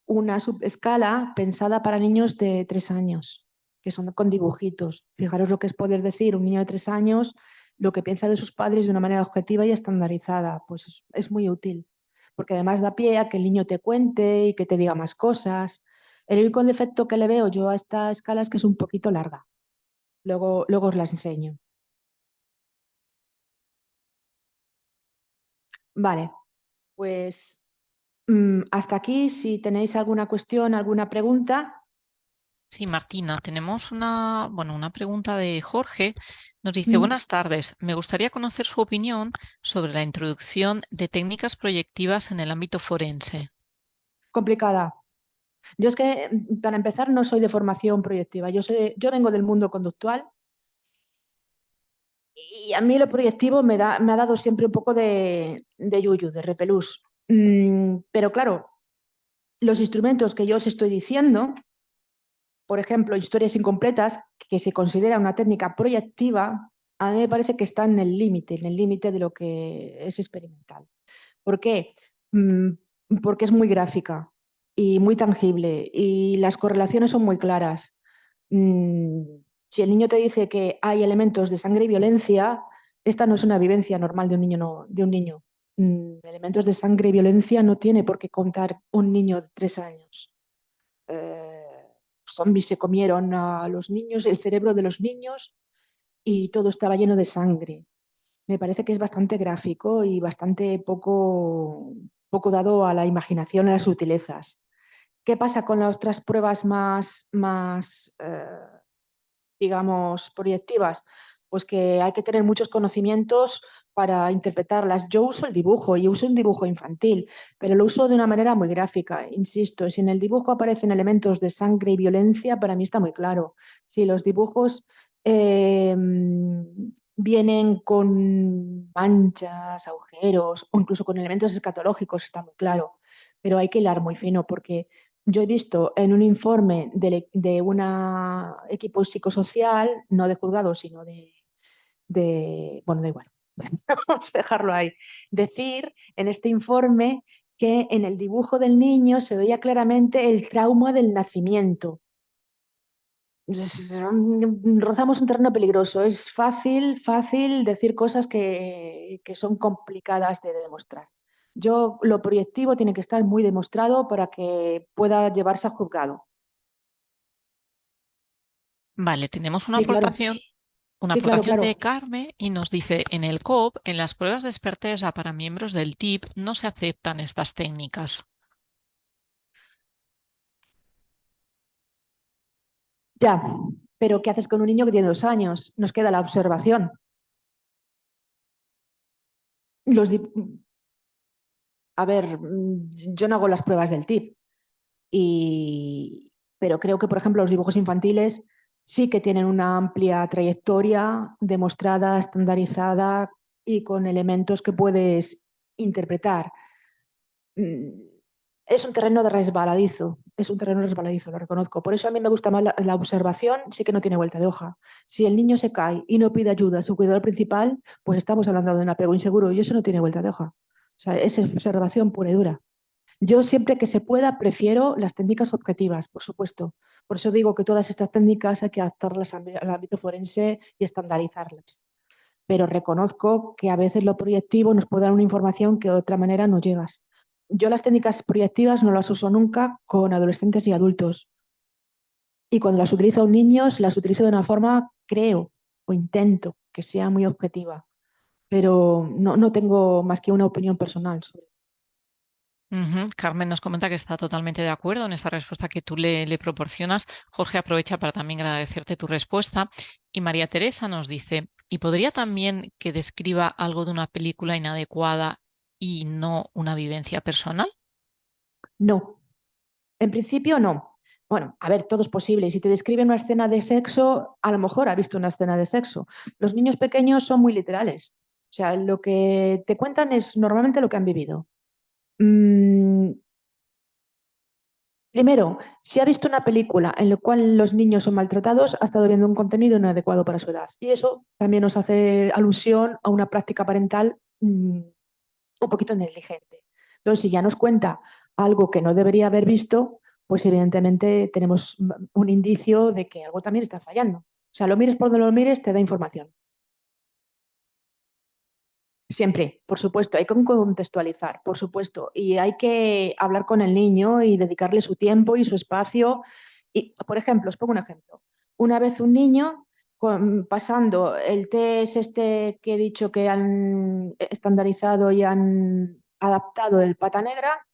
B: una subescala pensada para niños de 3 años, que son con dibujitos. Fijaros lo que es poder decir un niño de 3 años lo que piensa de sus padres de una manera objetiva y estandarizada. Pues es muy útil, porque además da pie a que el niño te cuente y que te diga más cosas. El único defecto que le veo yo a esta escala es que es un poquito larga. Luego os las enseño. Vale, pues hasta aquí. Si tenéis alguna cuestión, alguna pregunta.
A: Sí, Martina, tenemos una pregunta de Jorge. Nos dice,
B: mm,
A: buenas tardes. Me gustaría conocer su opinión sobre la introducción de técnicas proyectivas en el ámbito forense.
B: Complicada. Yo es que, para empezar, no soy de formación proyectiva. Yo vengo del mundo conductual y a mí lo proyectivo me ha dado siempre un poco de yuyu, de repelús. Pero claro, los instrumentos que yo os estoy diciendo, por ejemplo, historias incompletas, que se considera una técnica proyectiva, a mí me parece que está en el límite de lo que es experimental. ¿Por qué? Mm, Porque es muy gráfica y muy tangible y las correlaciones son muy claras. Mm, si el niño te dice que hay elementos de sangre y violencia, esta no es una vivencia normal de un niño. De un niño. Elementos de sangre y violencia no tiene por qué contar un niño de 3 años. Zombies se comieron a los niños, el cerebro de los niños y todo estaba lleno de sangre. Me parece que es bastante gráfico y bastante poco poco dado a la imaginación y a las sutilezas. ¿Qué pasa con las otras pruebas más digamos, proyectivas? Pues que hay que tener muchos conocimientos para interpretarlas. Yo uso el dibujo y uso un dibujo infantil, pero lo uso de una manera muy gráfica. Insisto, si en el dibujo aparecen elementos de sangre y violencia, para mí está muy claro. Si los dibujos eh, vienen con manchas, agujeros o incluso con elementos escatológicos, está muy claro. Pero hay que hilar muy fino porque yo he visto en un informe de un equipo psicosocial, no de juzgados, sino bueno, da igual, vamos a dejarlo ahí, decir en este informe que en el dibujo del niño se veía claramente el trauma del nacimiento. Rozamos un terreno peligroso. Es fácil decir cosas que son complicadas de demostrar. Lo proyectivo tiene que estar muy demostrado para que pueda llevarse a juzgado.
A: Vale, tenemos
B: Sí, claro,
A: una
B: sí, claro,
A: aportación de
B: claro.
A: Carme y nos dice, en el COP, en las pruebas de experteza para miembros del TIP, no se aceptan estas técnicas.
B: Ya, pero ¿qué haces con un niño que tiene 2 años? Nos queda la observación. Los, di- a ver, yo no hago las pruebas del TIP, pero creo que, por ejemplo, los dibujos infantiles sí que tienen una amplia trayectoria demostrada, estandarizada y con elementos que puedes interpretar. Mm, Es un terreno de resbaladizo, es un terreno resbaladizo, lo reconozco. Por eso a mí me gusta más la observación, sí que no tiene vuelta de hoja. Si el niño se cae y no pide ayuda a su cuidador principal, pues estamos hablando de un apego inseguro y eso no tiene vuelta de hoja. O sea, es observación pura y dura. Yo siempre que se pueda prefiero las técnicas objetivas, por supuesto. Por eso digo que todas estas técnicas hay que adaptarlas al ámbito forense y estandarizarlas. Pero reconozco que a veces lo proyectivo nos puede dar una información que de otra manera no llegas. Yo las técnicas proyectivas no las uso nunca con adolescentes y adultos. Y cuando las utilizo a niños, las utilizo de una forma, creo, o intento que sea muy objetiva. Pero no tengo más que una opinión personal sobre.
A: Ujú. Carmen nos comenta que está totalmente de acuerdo en esta respuesta que tú le proporcionas. Jorge aprovecha para también agradecerte tu respuesta. Y María Teresa nos dice, ¿y podría también que describa algo de una película inadecuada y no una vivencia personal?
B: No, en principio no. Bueno, a ver, todo es posible. Y si te describen una escena de sexo, a lo mejor ha visto una escena de sexo. Los niños pequeños son muy literales. O sea, lo que te cuentan es normalmente lo que han vivido. Mm, Primero, si ha visto una película en la cual los niños son maltratados, ha estado viendo un contenido inadecuado para su edad. Y eso también nos hace alusión a una práctica parental un poquito negligente. Entonces, si ya nos cuenta algo que no debería haber visto, pues evidentemente tenemos un indicio de que algo también está fallando. O sea, lo mires por donde lo mires, te da información. Siempre, por supuesto, hay que contextualizar, por supuesto, y hay que hablar con el niño y dedicarle su tiempo y su espacio. Y, por ejemplo, os pongo un ejemplo. Una vez un niño pasando el test este que he dicho que han estandarizado y han adaptado del pata negra,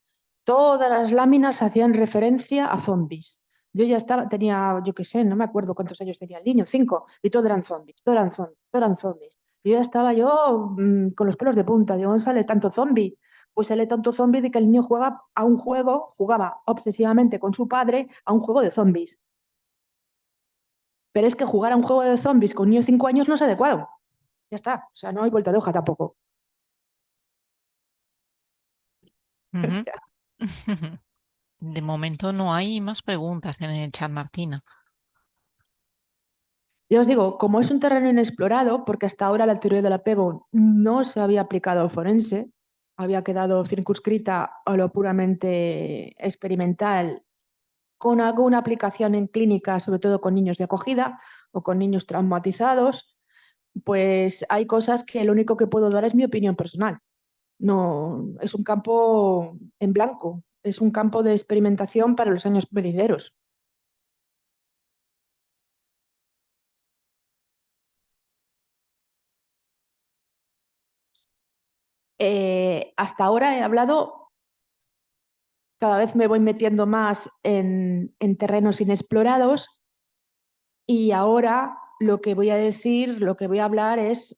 B: todas las láminas hacían referencia a zombies. Yo ya estaba, tenía, yo qué sé, no me acuerdo cuántos años tenía el niño, 5, y todo eran zombies, todo eran zombies, todo eran zombies. Y yo ya estaba con los pelos de punta. Digo, ¿dónde sale tanto zombie? Pues sale tanto zombie de que el niño juega a un juego, jugaba obsesivamente con su padre a un juego de zombies. Pero es que jugar a un juego de zombies con un niño de 5 años no es adecuado. Ya está, o sea, no hay vuelta de hoja tampoco. O
A: Ujú.
B: sea,
A: De momento no hay más preguntas en el chat, Martina.
B: ya os digo, como es un terreno inexplorado, porque hasta ahora la teoría del apego no se había aplicado al forense, había quedado circunscrita a lo puramente experimental, con alguna aplicación en clínica, sobre todo con niños de acogida o con niños traumatizados, pues hay cosas que lo único que puedo dar es mi opinión personal. No, es un campo en blanco, es un campo de experimentación para los años venideros. Hasta ahora he hablado cada vez me voy metiendo más en terrenos inexplorados y ahora lo que voy a decir, lo que voy a hablar es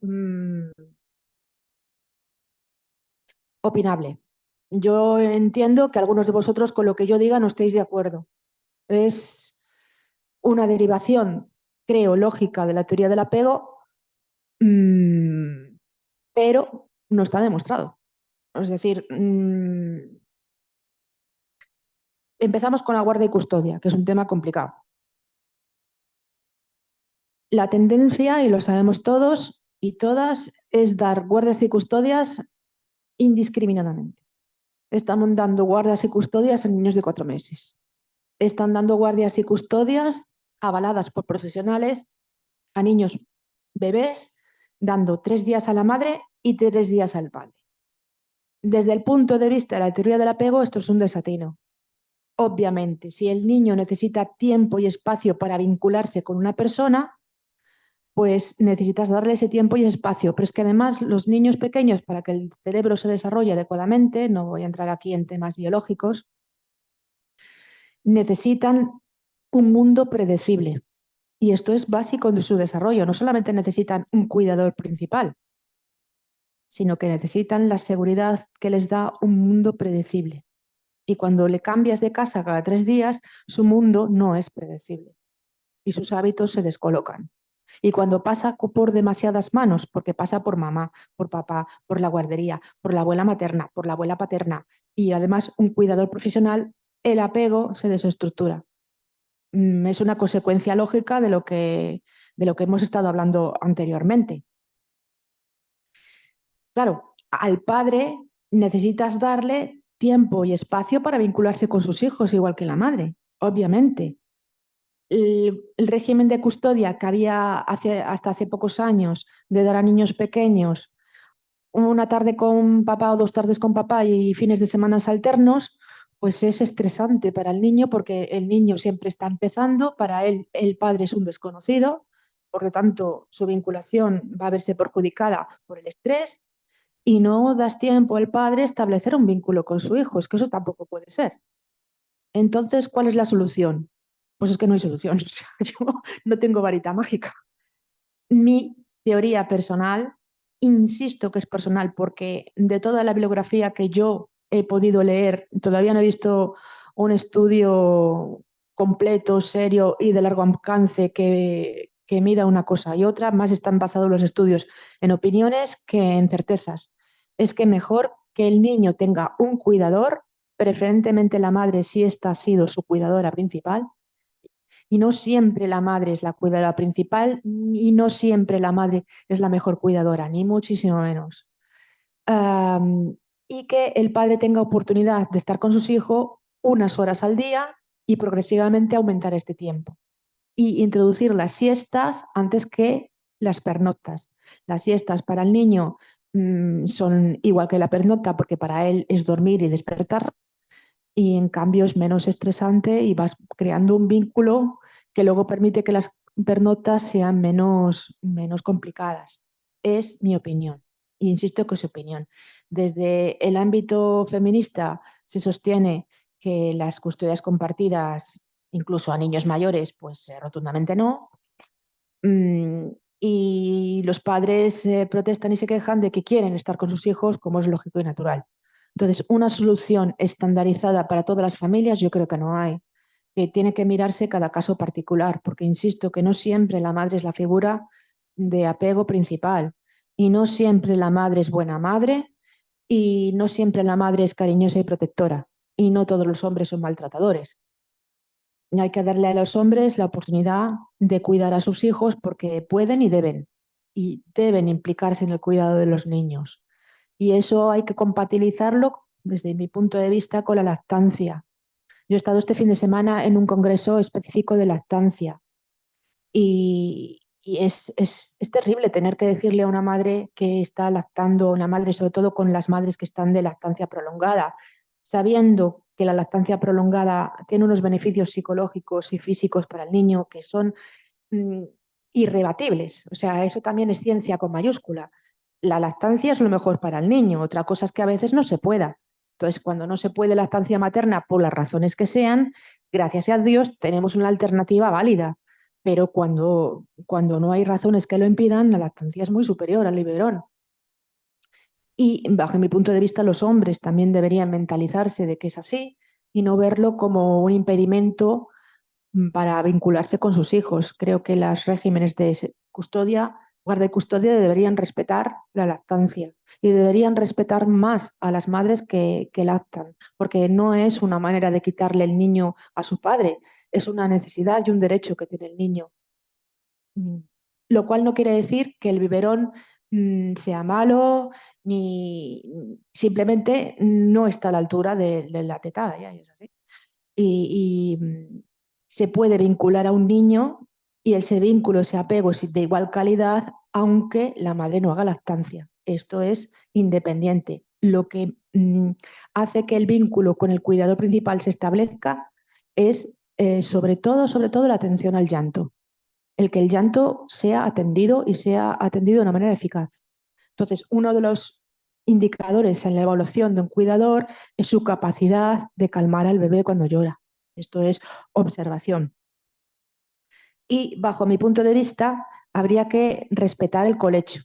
B: opinable. Yo entiendo que algunos de vosotros con lo que yo diga no estéis de acuerdo. Es una derivación, creo, lógica de la teoría del apego, pero no está demostrado. Es decir, empezamos con la guardia y custodia, que es un tema complicado. La tendencia, y lo sabemos todos y todas, es dar guardias y custodias indiscriminadamente. Están dando guardias y custodias a niños de 4 meses. Están dando guardias y custodias avaladas por profesionales a niños bebés, dando 3 días a la madre y 3 días al padre. Desde el punto de vista de la teoría del apego, esto es un desatino. Obviamente, si el niño necesita tiempo y espacio para vincularse con una persona, pues necesitas darle ese tiempo y espacio. Pero es que además los niños pequeños, para que el cerebro se desarrolle adecuadamente, no voy a entrar aquí en temas biológicos, necesitan un mundo predecible. Y esto es básico de su desarrollo. No solamente necesitan un cuidador principal, sino que necesitan la seguridad que les da un mundo predecible. Y cuando le cambias de casa cada 3 días, su mundo no es predecible y sus hábitos se descolocan. Y cuando pasa por demasiadas manos, porque pasa por mamá, por papá, por la guardería, por la abuela materna, por la abuela paterna y además un cuidador profesional, el apego se desestructura. Es una consecuencia lógica de lo que hemos estado hablando anteriormente. Claro, al padre necesitas darle tiempo y espacio para vincularse con sus hijos, igual que la madre, obviamente. El régimen de custodia que había hasta hace pocos años de dar a niños pequeños una tarde con papá o 2 tardes con papá y fines de semana alternos, pues es estresante para el niño porque el niño siempre está empezando, para él el padre es un desconocido, por lo tanto su vinculación va a verse perjudicada por el estrés y no das tiempo al padre a establecer un vínculo con su hijo, es que eso tampoco puede ser. Entonces, ¿cuál es la solución? Pues es que no hay solución, o sea, yo no tengo varita mágica. Mi teoría personal, insisto que es personal porque de toda la bibliografía que yo he podido leer, todavía no he visto un estudio completo, serio y de largo alcance que mida una cosa y otra, más están basados los estudios en opiniones que en certezas. Es que mejor que el niño tenga un cuidador, preferentemente la madre si esta ha sido su cuidadora principal, y no siempre la madre es la cuidadora principal y no siempre la madre es la mejor cuidadora, ni muchísimo menos. Y que el padre tenga oportunidad de estar con sus hijos unas horas al día y progresivamente aumentar este tiempo. Y introducir las siestas antes que las pernoctas. Las siestas para el niño son igual que la pernocta porque para él es dormir y despertar y en cambio es menos estresante y vas creando un vínculo que luego permite que las pernotas sean menos complicadas. Es mi opinión. E insisto que es opinión. Desde el ámbito feminista se sostiene que las custodias compartidas, incluso a niños mayores, pues rotundamente no. Mm, y los padres protestan y se quejan de que quieren estar con sus hijos como es lógico y natural. Entonces, una solución estandarizada para todas las familias yo creo que no hay, que tiene que mirarse cada caso particular, porque insisto que no siempre la madre es la figura de apego principal y no siempre la madre es buena madre y no siempre la madre es cariñosa y protectora y no todos los hombres son maltratadores. Hay que darle a los hombres la oportunidad de cuidar a sus hijos porque pueden y deben implicarse en el cuidado de los niños. Y eso hay que compatibilizarlo desde mi punto de vista con la lactancia. Yo he estado este fin de semana en un congreso específico de lactancia y es terrible tener que decirle a una madre que está lactando, una madre sobre todo con las madres que están de lactancia prolongada, sabiendo que la lactancia prolongada tiene unos beneficios psicológicos y físicos para el niño que son mm, irrebatibles. O sea, eso también es ciencia con mayúscula. La lactancia es lo mejor para el niño, otra cosa es que a veces no se pueda. Entonces, cuando no se puede lactancia materna por las razones que sean, gracias a Dios tenemos una alternativa válida. Pero cuando no hay razones que lo impidan, la lactancia es muy superior al biberón. Y bajo mi punto de vista, los hombres también deberían mentalizarse de que es así y no verlo como un impedimento para vincularse con sus hijos. Creo que los regímenes de custodia, guarda y custodia deberían respetar la lactancia y deberían respetar más a las madres que lactan, porque no es una manera de quitarle el niño a su padre, es una necesidad y un derecho que tiene el niño. Mm. Lo cual no quiere decir que el biberón sea malo ni simplemente no está a la altura de la tetada, ya, y es así. Y se puede vincular a un niño y ese vínculo, ese apego es de igual calidad, aunque la madre no haga lactancia. Esto es independiente. Lo que hace que el vínculo con el cuidador principal se establezca es sobre todo la atención al llanto, el que el llanto sea atendido y sea atendido de una manera eficaz. Entonces, uno de los indicadores en la evaluación de un cuidador es su capacidad de calmar al bebé cuando llora. Esto es observación. Y bajo mi punto de vista, habría que respetar el colecho,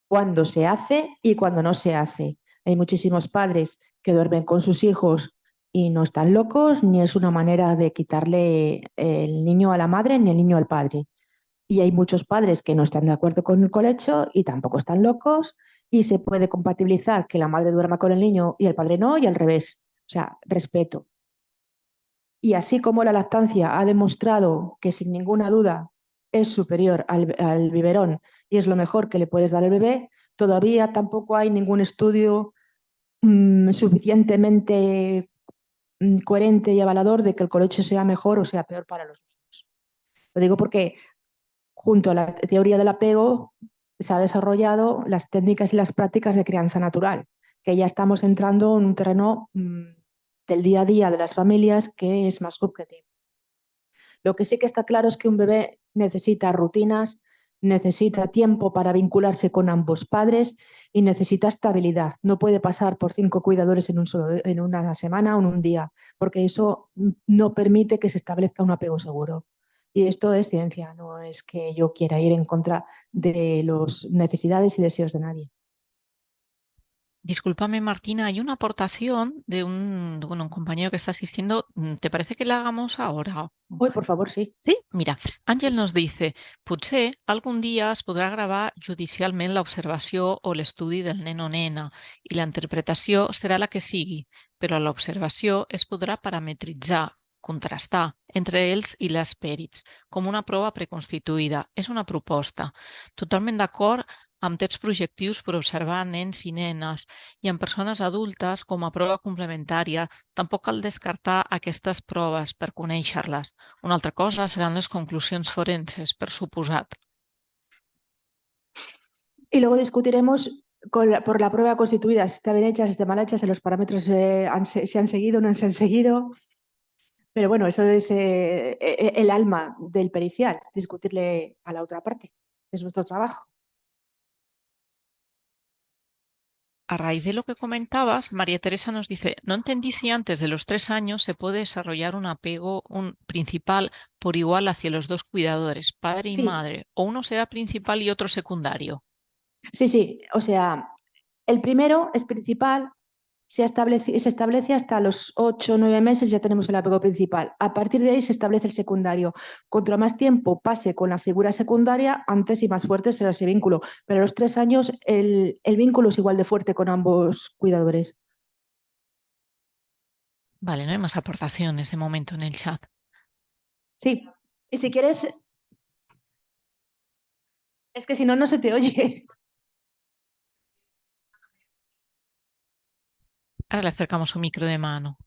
B: cuando se hace y cuando no se hace. Hay muchísimos padres que duermen con sus hijos y no están locos, ni es una manera de quitarle el niño a la madre ni el niño al padre. Y hay muchos padres que no están de acuerdo con el colecho y tampoco están locos y se puede compatibilizar que la madre duerma con el niño y el padre no y al revés. O sea, respeto. Y así como la lactancia ha demostrado que sin ninguna duda es superior al biberón y es lo mejor que le puedes dar al bebé, todavía tampoco hay ningún estudio suficientemente coherente y avalador de que el colecho sea mejor o sea peor para los niños. Lo digo porque junto a la teoría del apego se ha desarrollado las técnicas y las prácticas de crianza natural, que ya estamos entrando en un terreno del día a día de las familias que es más subjetivo. Lo que sí que está claro es que un bebé necesita rutinas, necesita tiempo para vincularse con ambos padres y necesita estabilidad. No puede pasar por 5 cuidadores en una semana o en un día, porque eso no permite que se establezca un apego seguro. Y esto es ciencia, no es que yo quiera ir en contra de las necesidades y deseos de nadie.
A: Discúlpame, Martina, hay una aportación de un compañero que está asistiendo. ¿Te parece que la hagamos ahora?
B: Hoy, por favor, sí.
A: Sí, mira, Àngel
B: Sí.
A: nos dice, potser algun dia es podrà gravar judicialment l'observació o l'estudi del nen o nena i la interpretació serà la que sigui, però l'observació es podrà parametritzar, contrastar entre ells i les pèrits, com una prova preconstituïda. És una proposta. Totalment d'acord amb tests projectius per observar nens i nenes i en persones adultes com a prova complementària. Tampoc cal descartar aquestes proves per conèixer-les. Una altra cosa seran les conclusions forenses, per suposat.
B: Y luego discutiremos por la prueba constituida, si está bien hecha, si está mal hecha, si los parámetros se han seguido o no se han seguido. Pero bueno, eso es el alma del pericial, discutirle a la otra parte. Es nuestro trabajo.
A: A raíz de lo que comentabas, María Teresa nos dice, no entendí si antes de los 3 años se puede desarrollar un apego principal por igual hacia los dos cuidadores, padre y
B: Sí,
A: madre, o uno será principal y otro secundario.
B: sí, sí. O sea, el primero es principal, se establece hasta los 8 o 9 meses, ya tenemos el apego principal. A partir de ahí se establece el secundario. Contra más tiempo pase con la figura secundaria, antes y más fuerte será ese vínculo. Pero a los 3 años el vínculo es igual de fuerte con ambos cuidadores.
A: Vale, no hay más aportaciones de momento en el chat.
B: Sí. Y si quieres, es que si no, no se te oye.
A: Ahora le acercamos un micro de mano.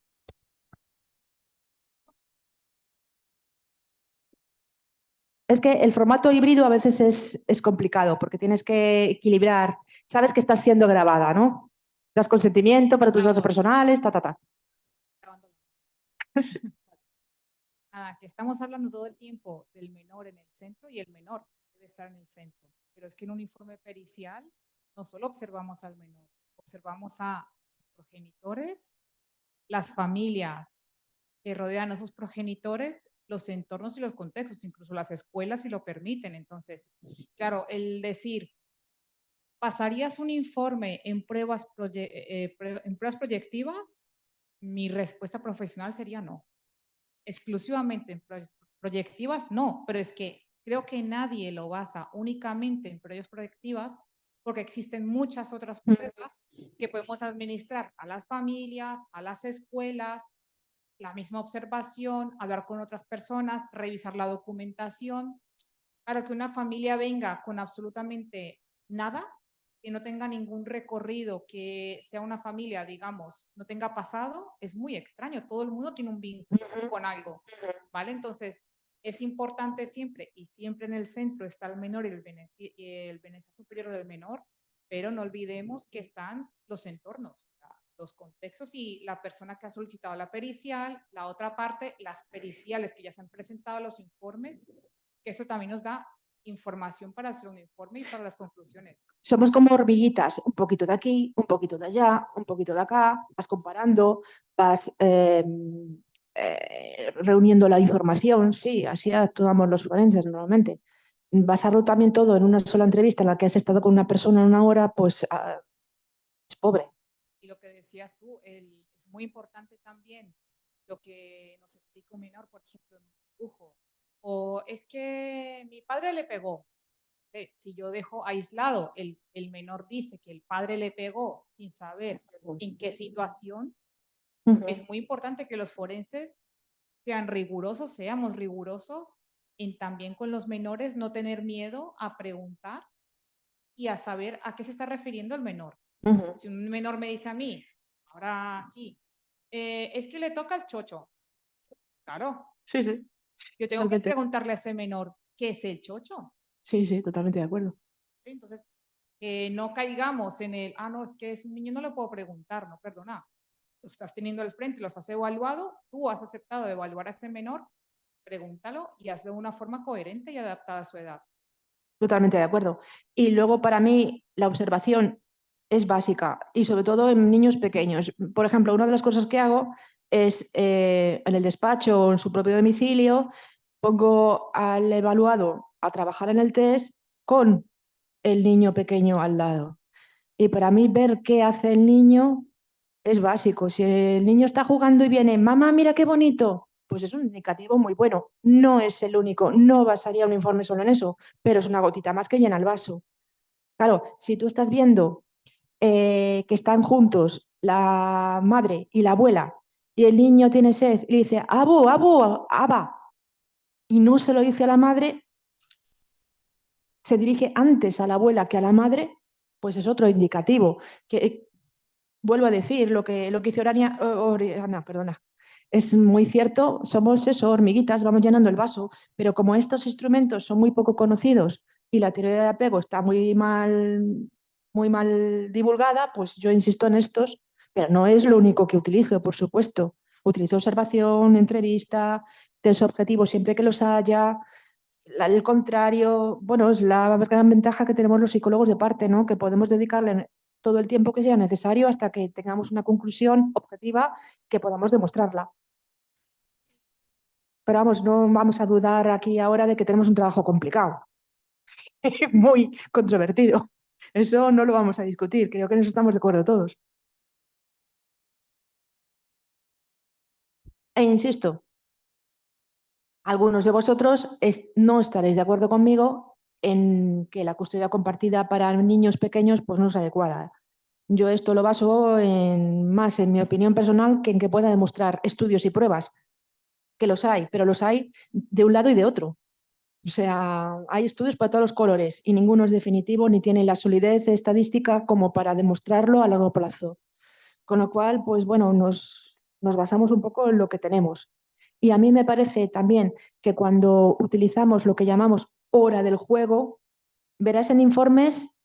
B: Es que el formato híbrido a veces es complicado porque tienes que equilibrar. Sabes que estás siendo grabada, ¿no? Das consentimiento para tus datos personales, ta, ta, ta.
C: Que estamos hablando todo el tiempo del menor en el centro y el menor debe estar en el centro. Pero es que en un informe pericial no solo observamos al menor, observamos a los progenitores, las familias que rodean a esos progenitores, los entornos y los contextos, incluso las escuelas si lo permiten. Entonces, claro, el decir, ¿pasarías un informe en pruebas proyectivas? Mi respuesta profesional sería no. Exclusivamente en pruebas proyectivas, no, pero es que creo que nadie lo basa únicamente en pruebas proyectivas porque existen muchas otras pruebas que podemos administrar a las familias, a las escuelas, la misma observación, hablar con otras personas, revisar la documentación. Para que una familia venga con absolutamente nada, que no tenga ningún recorrido, que sea una familia, digamos, no tenga pasado, es muy extraño. Todo el mundo tiene un vínculo con algo, ¿vale? Entonces, es importante siempre, y siempre en el centro está el menor y el beneficio superior del menor, pero no olvidemos que están los entornos, los contextos y la persona que ha solicitado la pericial, la otra parte, las periciales que ya se han presentado, los informes, que eso también nos da información para hacer un informe y para las conclusiones.
B: Somos como hormiguitas, un poquito de aquí, un poquito de allá, un poquito de acá, vas comparando, vas reuniendo la información, sí, así actuamos los forenses normalmente. Basarlo también todo en una sola entrevista en la que has estado con una persona una hora, pues es pobre.
C: Y lo que decías tú, es muy importante también lo que nos explica un menor, por ejemplo, en un dibujo. O es que mi padre le pegó. Si yo dejo aislado, el menor dice que el padre le pegó sin saber en qué situación, es muy importante que los forenses sean rigurosos, seamos rigurosos en también con los menores, no tener miedo a preguntar y a saber a qué se está refiriendo el menor. Si un menor me dice a mí, ahora aquí, es que le toca al chocho. Claro.
B: Sí, sí.
C: Yo tengo que preguntarle a ese menor, ¿qué es el chocho?
B: Sí, sí, totalmente de acuerdo.
C: Entonces, no caigamos en el, no, es que es un niño, no le puedo preguntar, no, perdona. Lo estás teniendo al frente, los has evaluado, tú has aceptado evaluar a ese menor, pregúntalo y hazlo de una forma coherente y adaptada a su edad.
B: Totalmente de acuerdo. Y luego para mí la observación es básica y sobre todo en niños pequeños. Por ejemplo, una de las cosas que hago es en el despacho o en su propio domicilio, pongo al evaluado a trabajar en el test con el niño pequeño al lado. Y para mí ver qué hace el niño es básico. Si el niño está jugando y viene, mamá, mira qué bonito, pues es un indicativo muy bueno. No es el único, no basaría un informe solo en eso, pero es una gotita más que llena el vaso. Claro, si tú estás viendo que están juntos la madre y la abuela y el niño tiene sed y le dice, abu, abu, aba, y no se lo dice a la madre, se dirige antes a la abuela que a la madre, pues es otro indicativo. Que, vuelvo a decir, lo que hizo Oriana, perdona, es muy cierto, somos eso, hormiguitas, vamos llenando el vaso, pero como estos instrumentos son muy poco conocidos y la teoría de apego está muy mal divulgada, pues yo insisto en estos, pero no es lo único que utilizo, por supuesto. Utilizo observación, entrevista, test objetivos siempre que los haya. El contrario, bueno, es la gran ventaja que tenemos los psicólogos de parte, ¿no? Que podemos dedicarle todo el tiempo que sea necesario hasta que tengamos una conclusión objetiva que podamos demostrarla. Pero vamos, no vamos a dudar aquí ahora de que tenemos un trabajo complicado, muy controvertido. Eso no lo vamos a discutir, creo que en eso estamos de acuerdo todos. E insisto, algunos de vosotros no estaréis de acuerdo conmigo en que la custodia compartida para niños pequeños pues no es adecuada. Yo esto lo baso más en mi opinión personal que en que pueda demostrar estudios y pruebas, que los hay, pero los hay de un lado y de otro. O sea, hay estudios para todos los colores y ninguno es definitivo ni tiene la solidez estadística como para demostrarlo a largo plazo. Con lo cual, pues bueno, nos basamos un poco en lo que tenemos. Y a mí me parece también que cuando utilizamos lo que llamamos hora del juego, verás en informes,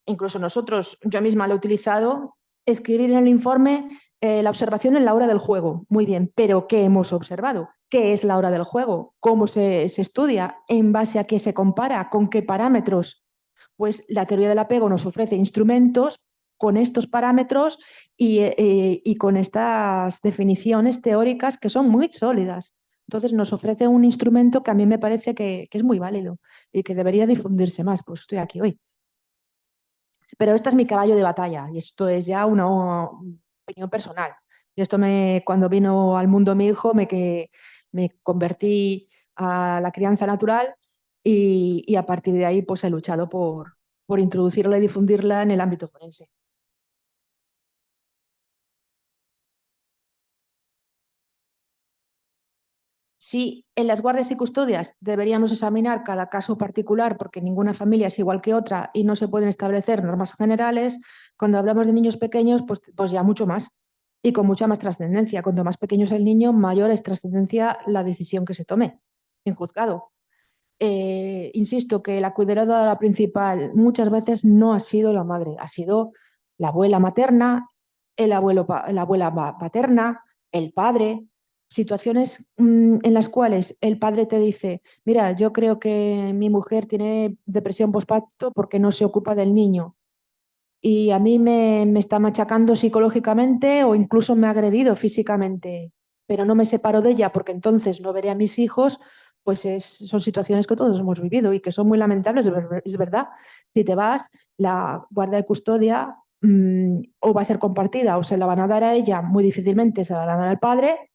B: incluso nosotros, yo misma lo he utilizado, escribir en el informe la observación en la hora del juego. Muy bien, pero ¿qué hemos observado? ¿Qué es la hora del juego? ¿Cómo se estudia? ¿En base a qué se compara? ¿Con qué parámetros? Pues la teoría del apego nos ofrece instrumentos con estos parámetros y con estas definiciones teóricas que son muy sólidas. Entonces nos ofrece un instrumento que a mí me parece que es muy válido y que debería difundirse más. Pues estoy aquí hoy. Pero este es mi caballo de batalla y esto es ya una opinión personal. Y esto cuando vino al mundo mi hijo, me convertí a la crianza natural y a partir de ahí pues he luchado por introducirla y difundirla en el ámbito forense. Sí, en las guardias y custodias deberíamos examinar cada caso particular porque ninguna familia es igual que otra y no se pueden establecer normas generales. Cuando hablamos de niños pequeños, pues ya mucho más y con mucha más trascendencia. Cuanto más pequeño es el niño, mayor es trascendencia la decisión que se tome en juzgado. Insisto que la cuidadora principal muchas veces no ha sido la madre, ha sido la abuela materna, la abuela paterna, el padre. Situaciones en las cuales el padre te dice, mira, yo creo que mi mujer tiene depresión postparto porque no se ocupa del niño y a mí me está machacando psicológicamente o incluso me ha agredido físicamente, pero no me separo de ella porque entonces no veré a mis hijos, pues son situaciones que todos hemos vivido y que son muy lamentables, es verdad. Si te vas, la guardia de custodia o va a ser compartida o se la van a dar a ella, muy difícilmente se la van a dar al padre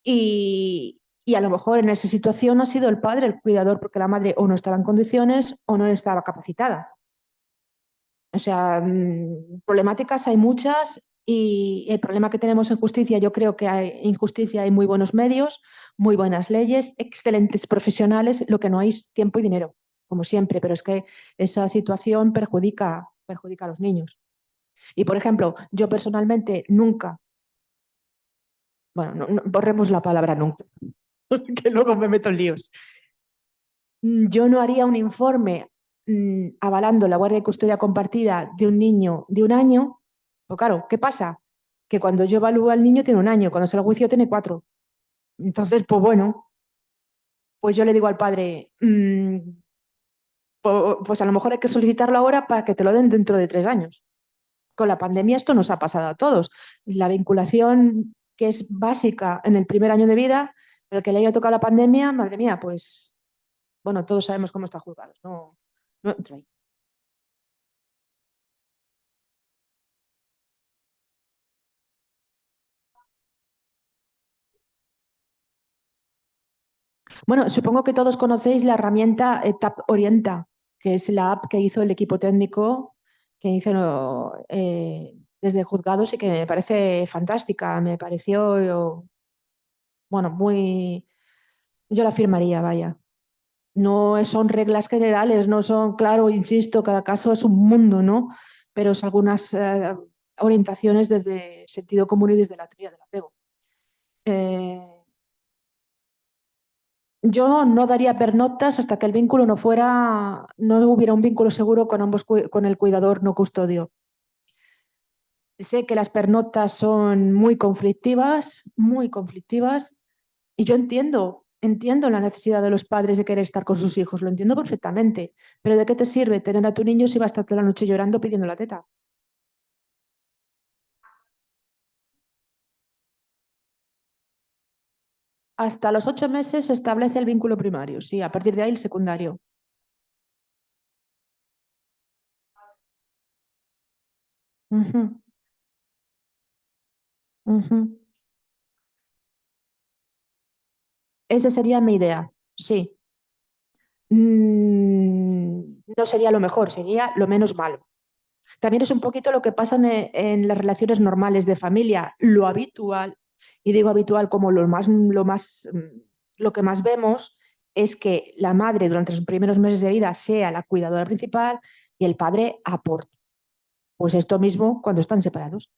B: y a lo mejor en esa situación ha sido el padre el cuidador porque la madre o no estaba en condiciones o no estaba capacitada. O sea, problemáticas hay muchas y el problema que tenemos en justicia, yo creo que en justicia hay muy buenos medios, muy buenas leyes, excelentes profesionales, lo que no hay es tiempo y dinero, como siempre, pero es que esa situación perjudica a los niños. Y, por ejemplo, yo personalmente nunca, bueno, borremos la palabra nunca, que luego me meto en líos. Yo no haría un informe avalando la guardia y custodia compartida de un niño de 1 año. Pues claro, ¿qué pasa? Que cuando yo evalúo al niño tiene 1 año, cuando se lo juicio tiene 4. Entonces, pues bueno, pues yo le digo al padre, pues a lo mejor hay que solicitarlo ahora para que te lo den dentro de 3 años. Con la pandemia esto nos ha pasado a todos. La vinculación que es básica en el primer año de vida, el que le haya tocado la pandemia, madre mía, pues bueno, todos sabemos cómo está juzgado. No, no entro ahí. Bueno, supongo que todos conocéis la herramienta TAP Orienta, que es la app que hizo el equipo técnico que hizo desde juzgados y que me parece fantástica. Me pareció, bueno, yo la firmaría, vaya. No son reglas generales, no son, claro, insisto, cada caso es un mundo, ¿no? Pero son algunas orientaciones desde sentido común y desde la teoría del apego. Eh, Yo no daría pernoctas hasta que el vínculo no hubiera un vínculo seguro con con el cuidador no custodio. Sé que las pernoctas son muy conflictivas, y yo entiendo la necesidad de los padres de querer estar con sus hijos, lo entiendo perfectamente, pero ¿de qué te sirve tener a tu niño si va a estar toda la noche llorando pidiendo la teta? Hasta los 8 meses se establece el vínculo primario, sí, a partir de ahí el secundario. Ujú, ujú. Esa sería mi idea, sí. No sería lo mejor, sería lo menos malo. También es un poquito lo que pasa en las relaciones normales de familia, lo habitual, y digo habitual como lo que más vemos es que la madre durante los primeros meses de vida sea la cuidadora principal y el padre aporte. Pues esto mismo cuando están separados.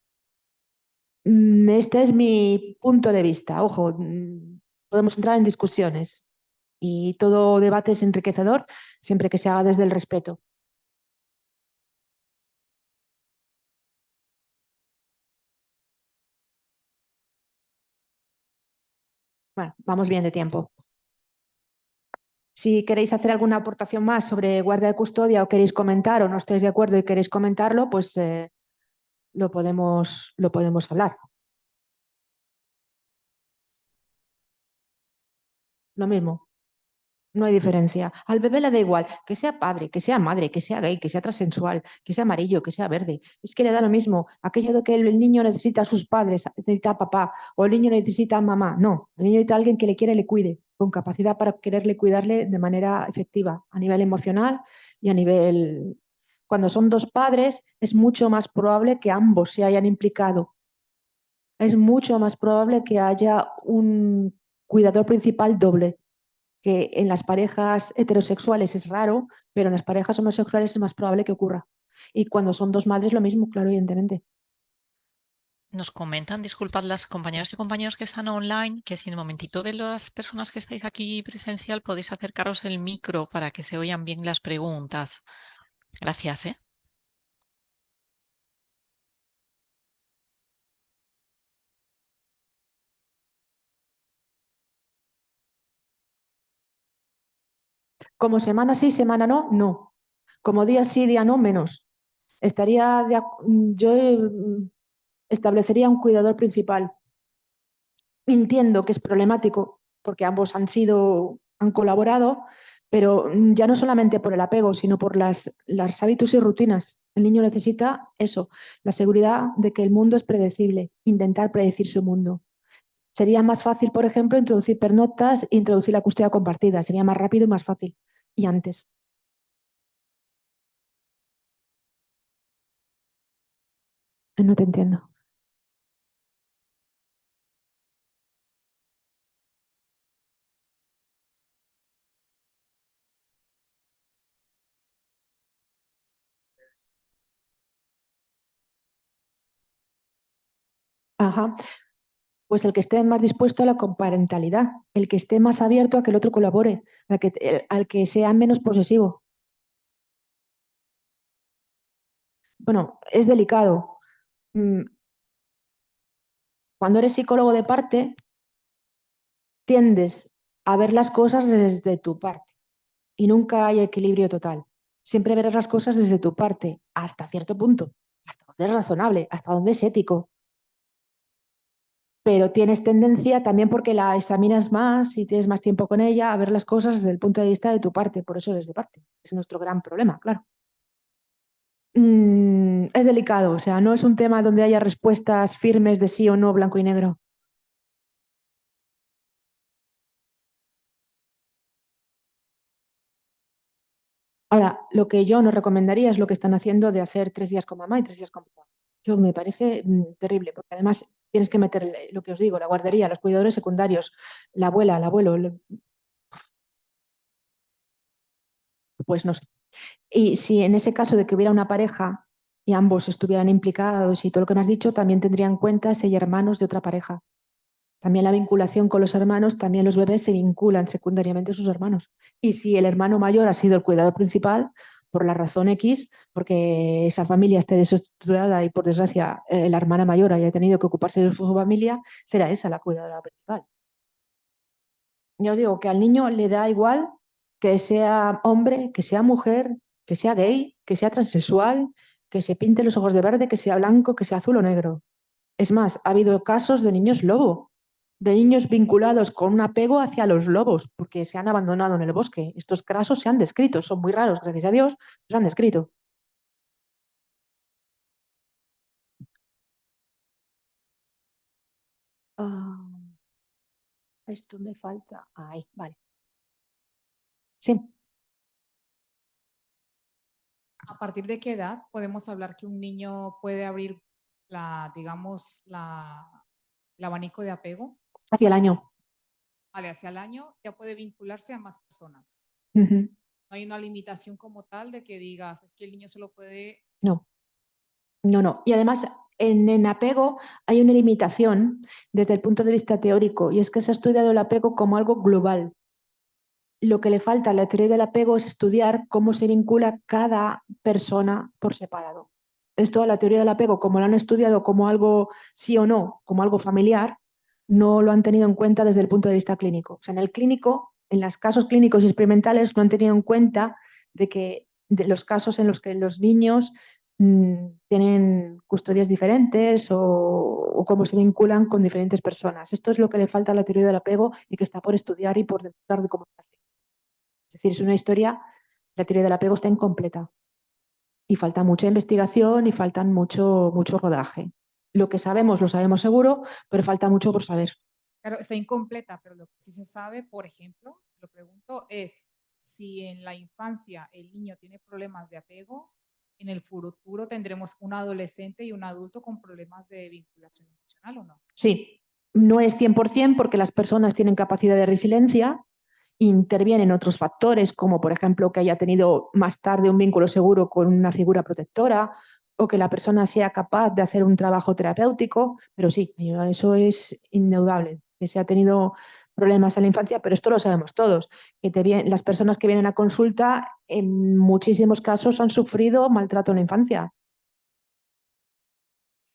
B: Este es mi punto de vista. Ojo, podemos entrar en discusiones y todo debate es enriquecedor siempre que se haga desde el respeto. Bueno, vamos bien de tiempo. Si queréis hacer alguna aportación más sobre guardia de custodia o queréis comentar o no estáis de acuerdo y queréis comentarlo, pues lo podemos hablar. Lo mismo. No hay diferencia. Al bebé le da igual que sea padre, que sea madre, que sea gay, que sea transexual, que sea amarillo, que sea verde. Es que le da lo mismo. Aquello de que el niño necesita a sus padres, necesita a papá, o el niño necesita a mamá. No, el niño necesita a alguien que le quiera y le cuide, con capacidad para quererle y cuidarle de manera efectiva, a nivel emocional y a nivel... Cuando son dos padres, es mucho más probable que ambos se hayan implicado. Es mucho más probable que haya un cuidador principal doble, que en las parejas heterosexuales es raro, pero en las parejas homosexuales es más probable que ocurra. Y cuando son dos madres, lo mismo, claro, evidentemente.
A: Nos comentan, disculpad las compañeras y compañeros que están online, que si en el momentito de las personas que estáis aquí presencial podéis acercaros el micro para que se oigan bien las preguntas. Gracias, ¿eh?
B: Como semana sí, semana no, no. Como día sí, día no, menos. Yo establecería un cuidador principal. Entiendo que es problemático porque ambos han colaborado, pero ya no solamente por el apego, sino por las hábitos y rutinas. El niño necesita eso, la seguridad de que el mundo es predecible, intentar predecir su mundo. Sería más fácil, por ejemplo, introducir pernoctas e introducir la custodia compartida. Sería más rápido y más fácil. Y antes. No te entiendo. Ajá. Pues el que esté más dispuesto a la coparentalidad, el que esté más abierto a que el otro colabore, al que sea menos posesivo. Bueno, es delicado. Mm, Cuando eres psicólogo de parte, tiendes a ver las cosas desde tu parte y nunca hay equilibrio total. Siempre verás las cosas desde tu parte, hasta cierto punto, hasta donde es razonable, hasta donde es ético. Pero tienes tendencia también porque la examinas más y tienes más tiempo con ella a ver las cosas desde el punto de vista de tu parte. Por eso eres de parte. Es nuestro gran problema, claro. Es delicado, o sea, no es un tema donde haya respuestas firmes de sí o no, blanco y negro. Ahora, lo que yo no recomendaría es lo que están haciendo de hacer 3 días con mamá y 3 días con papá. Yo me parece terrible, porque además tienes que meter lo que os digo, la guardería, los cuidadores secundarios, la abuela, el abuelo, pues no sé. Y si en ese caso de que hubiera una pareja y ambos estuvieran implicados y todo lo que me has dicho, también tendría en cuenta si hay hermanos de otra pareja. También la vinculación con los hermanos, también los bebés se vinculan secundariamente a sus hermanos. Y si el hermano mayor ha sido el cuidador principal, por la razón X, porque esa familia esté desestructurada y por desgracia la hermana mayor haya tenido que ocuparse de su familia, será esa la cuidadora principal. Ya os digo que al niño le da igual que sea hombre, que sea mujer, que sea gay, que sea transexual, que se pinte los ojos de verde, que sea blanco, que sea azul o negro. Es más, ha habido casos de niños lobo, de niños vinculados con un apego hacia los lobos, porque se han abandonado en el bosque. Estos casos se han descrito, son muy raros, gracias a Dios, se han descrito. Ah, esto me falta. Ahí, vale. Sí,
C: ¿A partir de qué edad podemos hablar que un niño puede abrir digamos, el abanico de apego?
B: hacia el año.
C: Vale, hacia el año ya puede vincularse a más personas.
B: Ujú.
C: No hay una limitación como tal de que digas, es que el niño solo puede...
B: No, no, no. Y además, en apego hay una limitación desde el punto de vista teórico, y es que se ha estudiado el apego como algo global. Lo que le falta a la teoría del apego es estudiar cómo se vincula cada persona por separado. Esto, la teoría del apego, como lo han estudiado como algo sí o no, como algo familiar, no lo han tenido en cuenta desde el punto de vista clínico. O sea, en el clínico, en los casos clínicos y experimentales, no han tenido en cuenta de los casos en los que los niños tienen custodias diferentes o cómo se vinculan con diferentes personas. Esto es lo que le falta a la teoría del apego y que está por estudiar y por demostrar de cómo se hace. Es decir, es una historia, la teoría del apego está incompleta y falta mucha investigación y faltan mucho rodaje. Lo que sabemos lo sabemos seguro, pero falta mucho por saber.
C: Claro, está incompleta, pero lo que sí se sabe, por ejemplo, lo pregunto, es si en la infancia el niño tiene problemas de apego, en el futuro tendremos un adolescente y un adulto con problemas de vinculación emocional, ¿o no?
B: Sí, no es 100% porque las personas tienen capacidad de resiliencia, intervienen otros factores, como por ejemplo que haya tenido más tarde un vínculo seguro con una figura protectora o que la persona sea capaz de hacer un trabajo terapéutico, pero sí, eso es indudable, que se ha tenido problemas en la infancia, pero esto lo sabemos todos, que las personas que vienen a consulta en muchísimos casos han sufrido maltrato en la infancia.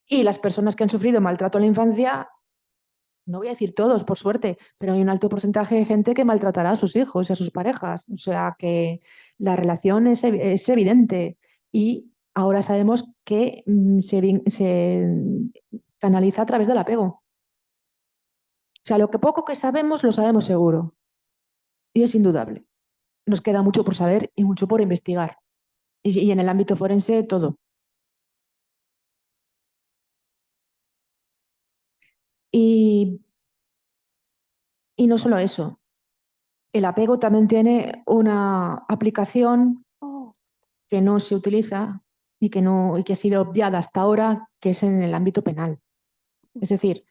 B: Y las personas que han sufrido maltrato en la infancia, no voy a decir todos, por suerte, pero hay un alto porcentaje de gente que maltratará a sus hijos y a sus parejas. O sea que la relación es evidente y ahora sabemos que se canaliza a través del apego. O sea, lo que poco que sabemos lo sabemos seguro y es indudable. Nos queda mucho por saber y mucho por investigar. Y en el ámbito forense todo. Y, y no solo eso, el apego también tiene una aplicación que no se utiliza y que ha sido obviada hasta ahora, que es en el ámbito penal. Es decir,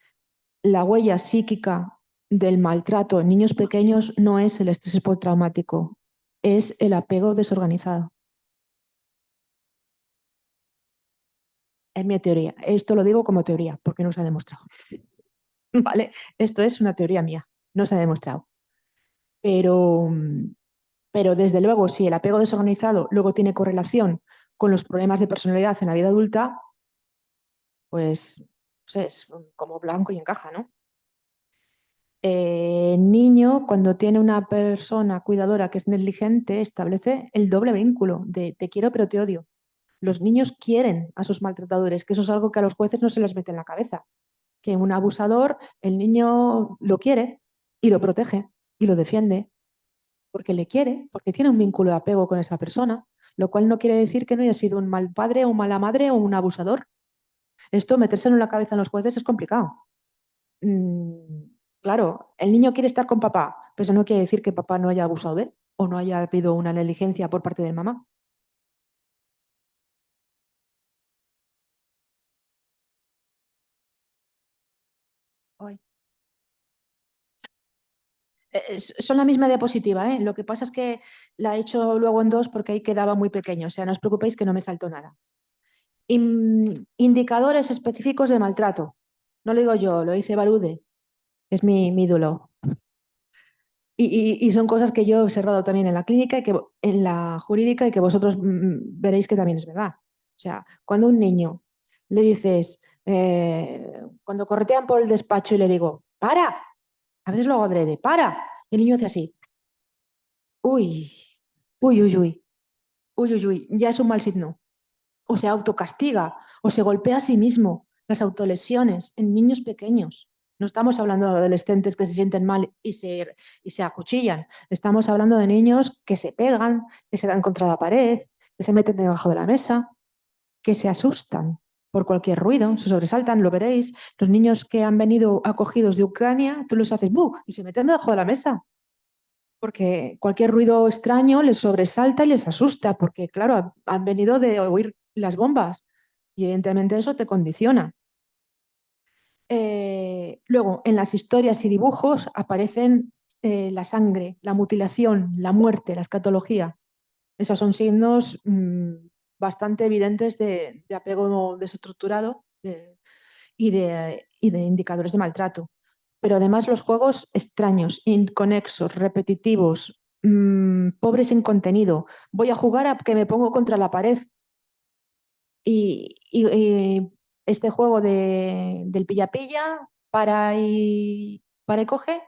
B: la huella psíquica del maltrato en niños pequeños no es el estrés postraumático, es el apego desorganizado. Es mi teoría. Esto lo digo como teoría, porque no se ha demostrado. ¿Vale? Esto es una teoría mía, no se ha demostrado. Pero, pero desde luego, si el apego desorganizado luego tiene correlación con los problemas de personalidad en la vida adulta, pues no sé, es como blanco y encaja, ¿no? Niño, cuando tiene una persona cuidadora que es negligente, establece el doble vínculo de te quiero pero te odio. Los niños quieren a sus maltratadores, que eso es algo que a los jueces no se les mete en la cabeza. Que un abusador, el niño lo quiere y lo protege y lo defiende porque le quiere, porque tiene un vínculo de apego con esa persona, lo cual no quiere decir que no haya sido un mal padre o mala madre o un abusador. Esto, metérselo en la cabeza en los jueces es complicado. Claro, el niño quiere estar con papá, pero eso no quiere decir que papá no haya abusado de él o no haya habido una negligencia por parte de mamá. Ay. Son la misma diapositiva, ¿eh? Lo que pasa es que la he hecho luego en dos porque ahí quedaba muy pequeño. O sea, no os preocupéis que no me saltó nada. Indicadores específicos de maltrato. No lo digo yo, lo dice Barude, es mi ídolo. Y son cosas que yo he observado también en la clínica y que en la jurídica y que vosotros veréis que también es verdad. O sea, cuando a un niño le dices, cuando corretean por el despacho y le digo, para, a veces lo hago adrede, para, y el niño hace así, uy, uy, uy, uy, uy, uy, uy, ya es un mal signo. O se autocastiga, o se golpea a sí mismo. Las autolesiones en niños pequeños. No estamos hablando de adolescentes que se sienten mal y se acuchillan. Estamos hablando de niños que se pegan, que se dan contra la pared, que se meten debajo de la mesa, que se asustan por cualquier ruido, se sobresaltan, lo veréis. Los niños que han venido acogidos de Ucrania, tú los haces ¡bu! Y se meten debajo de la mesa. Porque cualquier ruido extraño les sobresalta y les asusta, porque claro, han venido de oír las bombas y evidentemente eso te condiciona. Luego, en las historias y dibujos aparecen la sangre, la mutilación, la muerte, la escatología. Esos son signos bastante evidentes de apego desestructurado y de indicadores de maltrato. Pero además los juegos extraños, inconexos, repetitivos, pobres en contenido. Voy a jugar a que me pongo contra la pared y este juego del pilla-pilla para y coge,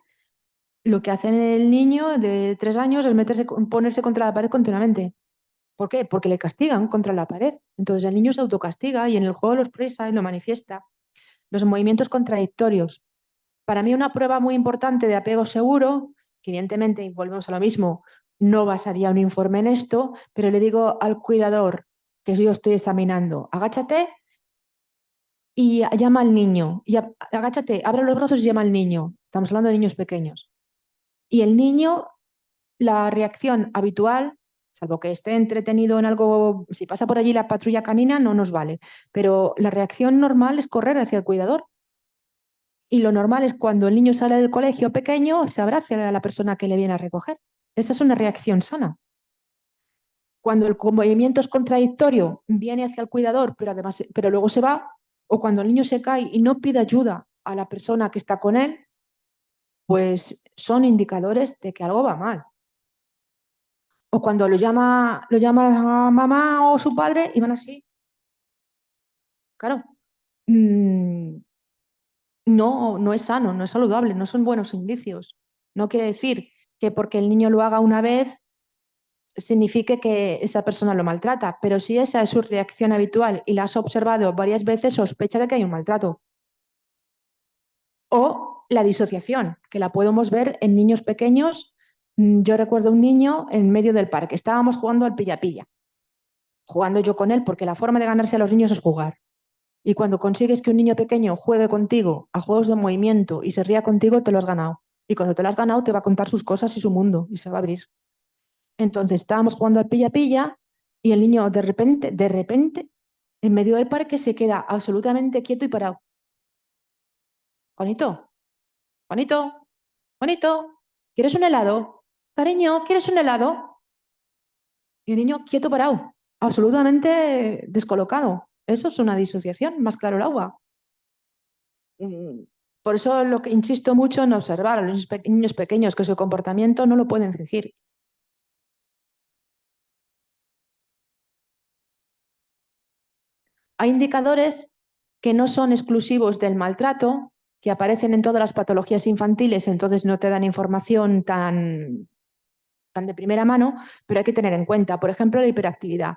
B: lo que hace el niño de 3 años es ponerse contra la pared continuamente. ¿Por qué? Porque le castigan contra la pared. Entonces el niño se autocastiga y en el juego lo expresa y lo manifiesta. Los movimientos contradictorios. Para mí una prueba muy importante de apego seguro, que evidentemente, y volvemos a lo mismo, no basaría un informe en esto, pero le digo al cuidador que yo estoy examinando, agáchate y llama al niño. Y agáchate, abre los brazos y llama al niño. Estamos hablando de niños pequeños. Y el niño, la reacción habitual, salvo que esté entretenido en algo, si pasa por allí la patrulla canina, no nos vale. Pero la reacción normal es correr hacia el cuidador. Y lo normal es cuando el niño sale del colegio pequeño, se abrace a la persona que le viene a recoger. Esa es una reacción sana. Cuando el movimiento es contradictorio, viene hacia el cuidador, pero luego se va, o cuando el niño se cae y no pide ayuda a la persona que está con él, pues son indicadores de que algo va mal. O cuando lo llama a mamá o su padre y van así. Claro, no es sano, no es saludable, no son buenos indicios. No quiere decir que porque el niño lo haga una vez signifique que esa persona lo maltrata, pero si esa es su reacción habitual y la has observado varias veces, sospecha de que hay un maltrato. O la disociación, que la podemos ver en niños pequeños. Yo recuerdo un niño en medio del parque, estábamos jugando al pilla-pilla, jugando yo con él, porque la forma de ganarse a los niños es jugar. Y cuando consigues que un niño pequeño juegue contigo a juegos de movimiento y se ría contigo, te lo has ganado. Y cuando te lo has ganado, te va a contar sus cosas y su mundo y se va a abrir. Entonces estábamos jugando al pilla-pilla y el niño de repente, en medio del parque se queda absolutamente quieto y parado. Juanito, Juanito, Juanito, ¿quieres un helado? Cariño, ¿quieres un helado? Y el niño quieto parado, absolutamente descolocado. Eso es una disociación, más claro el agua. Por eso lo que insisto mucho en observar a los niños pequeños que su comportamiento no lo pueden fingir. Hay indicadores que no son exclusivos del maltrato, que aparecen en todas las patologías infantiles, entonces no te dan información tan de primera mano, pero hay que tener en cuenta, por ejemplo, la hiperactividad.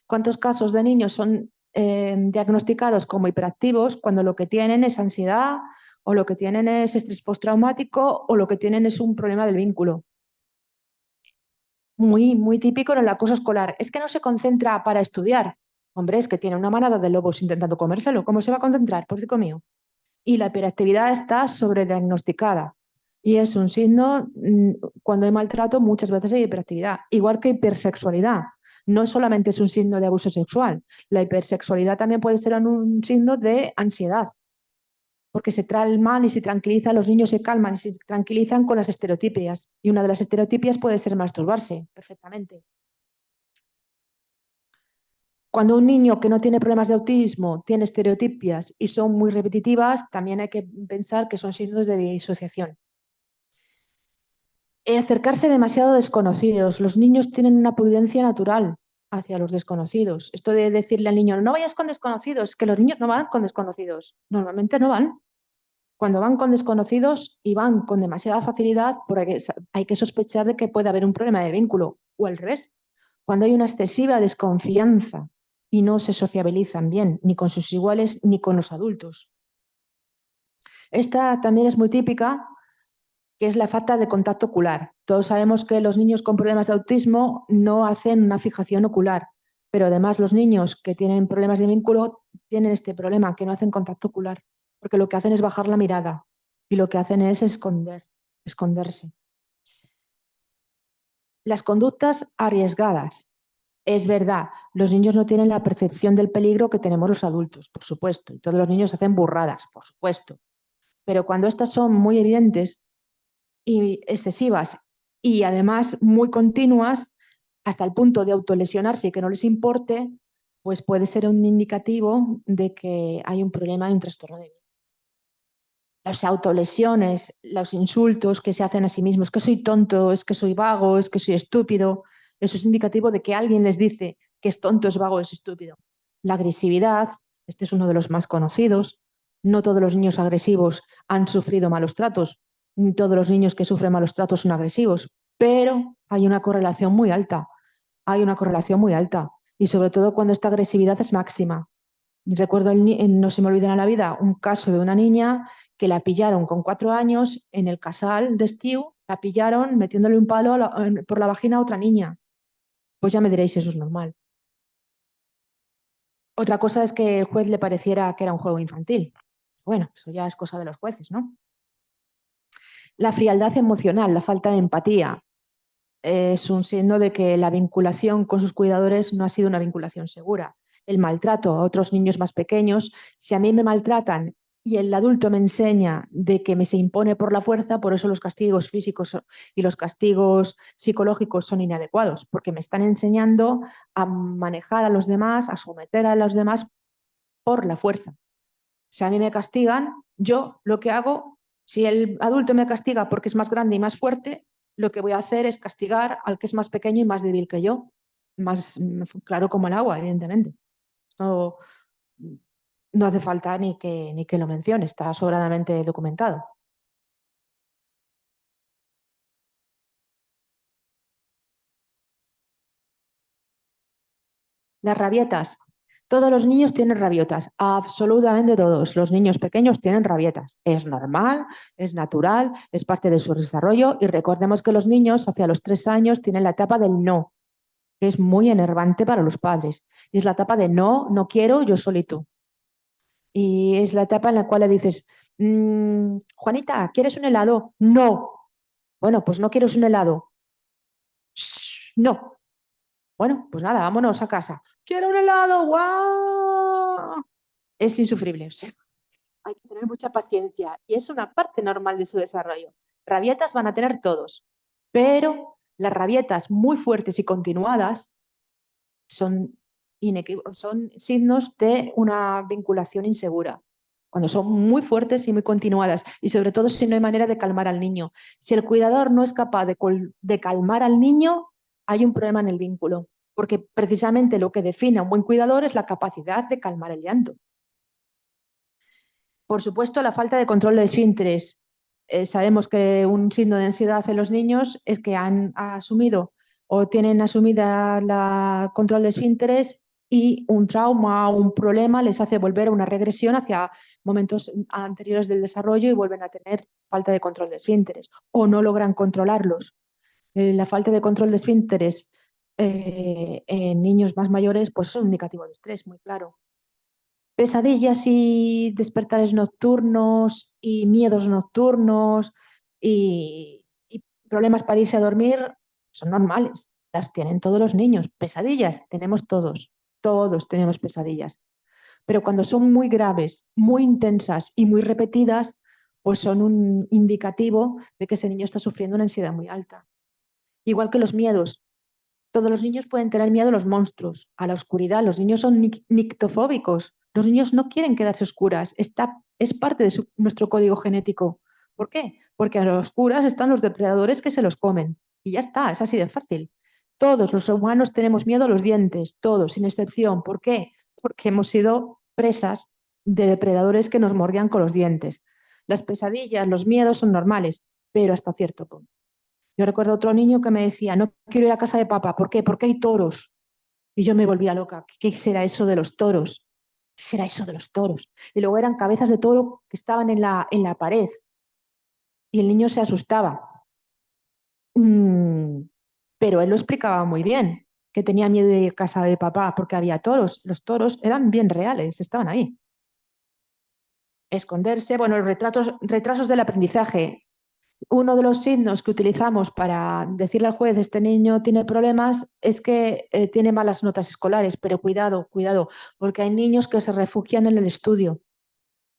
B: ¿Cuántos casos de niños son diagnosticados como hiperactivos cuando lo que tienen es ansiedad o lo que tienen es estrés postraumático o lo que tienen es un problema del vínculo? Muy típico en el acoso escolar. Es que no se concentra para estudiar. Hombre, es que tiene una manada de lobos intentando comérselo. ¿Cómo se va a concentrar? Por Dios mío. Y la hiperactividad está sobrediagnosticada. Y es un signo, cuando hay maltrato, muchas veces hay hiperactividad. Igual que hipersexualidad. No solamente es un signo de abuso sexual. La hipersexualidad también puede ser un signo de ansiedad. Porque se calman y se tranquilizan, los niños se calman y se tranquilizan con las estereotipias. Y una de las estereotipias puede ser masturbarse, perfectamente. Cuando un niño que no tiene problemas de autismo tiene estereotipias y son muy repetitivas, también hay que pensar que son signos de disociación. Acercarse demasiado a desconocidos. Los niños tienen una prudencia natural hacia los desconocidos. Esto de decirle al niño, no vayas con desconocidos, que los niños no van con desconocidos. Normalmente no van. Cuando van con desconocidos y van con demasiada facilidad, porque hay que sospechar de que puede haber un problema de vínculo, o al revés. Cuando hay una excesiva desconfianza y no se sociabilizan bien, ni con sus iguales ni con los adultos. Esta también es muy típica, que es la falta de contacto ocular. Todos sabemos que los niños con problemas de autismo no hacen una fijación ocular, pero además los niños que tienen problemas de vínculo tienen este problema, que no hacen contacto ocular, porque lo que hacen es bajar la mirada y lo que hacen es esconderse. Las conductas arriesgadas. Es verdad, los niños no tienen la percepción del peligro que tenemos los adultos, por supuesto, y todos los niños hacen burradas, por supuesto. Pero cuando estas son muy evidentes y excesivas y además muy continuas, hasta el punto de autolesionarse y que no les importe, pues puede ser un indicativo de que hay un problema, hay un trastorno de vida. Las autolesiones, los insultos que se hacen a sí mismos, que soy tonto, es que soy vago, es que soy estúpido, eso es indicativo de que alguien les dice que es tonto, es vago, es estúpido. La agresividad, este es uno de los más conocidos. No todos los niños agresivos han sufrido malos tratos, ni todos los niños que sufren malos tratos son agresivos, pero hay una correlación muy alta. hay una correlación muy alta y sobre todo cuando esta agresividad es máxima. Recuerdo, no se me olvida en la vida, un caso de una niña que la pillaron con 4 años en el casal de estío, la pillaron metiéndole un palo por la vagina a otra niña. Pues ya me diréis si eso es normal. Otra cosa es que el juez le pareciera que era un juego infantil. Bueno, eso ya es cosa de los jueces, ¿no? La frialdad emocional, la falta de empatía, es un signo de que la vinculación con sus cuidadores no ha sido una vinculación segura. El maltrato a otros niños más pequeños, si a mí me maltratan y el adulto me enseña de que me se impone por la fuerza, por eso los castigos físicos y los castigos psicológicos son inadecuados, porque me están enseñando a manejar a los demás, a someter a los demás por la fuerza. Si a mí me castigan, yo lo que hago, si el adulto me castiga porque es más grande y más fuerte, lo que voy a hacer es castigar al que es más pequeño y más débil que yo. Más claro como el agua, evidentemente. No, no hace falta ni que lo mencione, está sobradamente documentado. Las rabietas. Todos los niños tienen rabietas, absolutamente todos. Los niños pequeños tienen rabietas. Es normal, es natural, es parte de su desarrollo y recordemos que los niños hacia los 3 años tienen la etapa del no, que es muy enervante para los padres. Y es la etapa de no, no quiero, yo solito. Y es la etapa en la cual le dices, Juanita, ¿quieres un helado? No. Bueno, pues no quieres un helado. No. Bueno, pues nada, vámonos a casa. Quiero un helado, ¡guau! Es insufrible. O sea, hay que tener mucha paciencia y es una parte normal de su desarrollo. Rabietas van a tener todos, pero las rabietas muy fuertes y continuadas son, son signos de una vinculación insegura. Cuando son muy fuertes y muy continuadas, y sobre todo si no hay manera de calmar al niño. Si el cuidador no es capaz de calmar al niño, hay un problema en el vínculo, porque precisamente lo que define a un buen cuidador es la capacidad de calmar el llanto. Por supuesto, la falta de control de esfínteres. Sabemos que un signo de ansiedad en los niños es que han asumido o tienen asumida la control de esfínteres y un trauma o un problema les hace volver a una regresión hacia momentos anteriores del desarrollo y vuelven a tener falta de control de esfínteres o no logran controlarlos. La falta de control de esfínteres en niños más mayores pues es un indicativo de estrés, muy claro. Pesadillas y despertares nocturnos y miedos nocturnos y problemas para irse a dormir son normales. Las tienen todos los niños. Pesadillas tenemos todos. Todos tenemos pesadillas. Pero cuando son muy graves, muy intensas y muy repetidas, pues son un indicativo de que ese niño está sufriendo una ansiedad muy alta. Igual que los miedos. Todos los niños pueden tener miedo a los monstruos, a la oscuridad. Los niños son nictofóbicos. Los niños no quieren quedarse oscuras. Es parte de nuestro código genético. ¿Por qué? Porque a las oscuras están los depredadores que se los comen. Y ya está, es así de fácil. Todos los humanos tenemos miedo a los dientes, todos, sin excepción. ¿Por qué? Porque hemos sido presas de depredadores que nos mordían con los dientes. Las pesadillas, los miedos son normales, pero hasta cierto punto. Yo recuerdo otro niño que me decía, no quiero ir a casa de papá. ¿Por qué? Porque hay toros. Y yo me volvía loca. ¿Qué será eso de los toros? ¿Qué será eso de los toros? Y luego eran cabezas de toro que estaban en la pared. Y el niño se asustaba. Mm, pero él lo explicaba muy bien, que tenía miedo de ir a casa de papá porque había toros. Los toros eran bien reales, estaban ahí. Esconderse, bueno, los retrasos del aprendizaje. Uno de los signos que utilizamos para decirle al juez, este niño tiene problemas, es que tiene malas notas escolares, pero cuidado, cuidado, porque hay niños que se refugian en el estudio.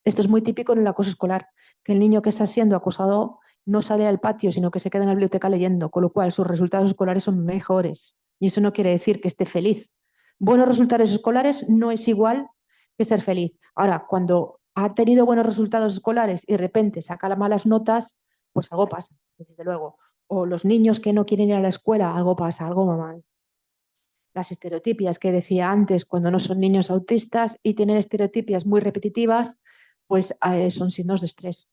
B: Esto es muy típico en el acoso escolar, que el niño que está siendo acosado no sale al patio, sino que se queda en la biblioteca leyendo, con lo cual sus resultados escolares son mejores. Y eso no quiere decir que esté feliz. Buenos resultados escolares no es igual que ser feliz. Ahora, cuando ha tenido buenos resultados escolares y de repente saca las malas notas, pues algo pasa, desde luego. O los niños que no quieren ir a la escuela, algo pasa, algo va mal. Las estereotipias que decía antes, cuando no son niños autistas y tienen estereotipias muy repetitivas, pues son signos de estrés.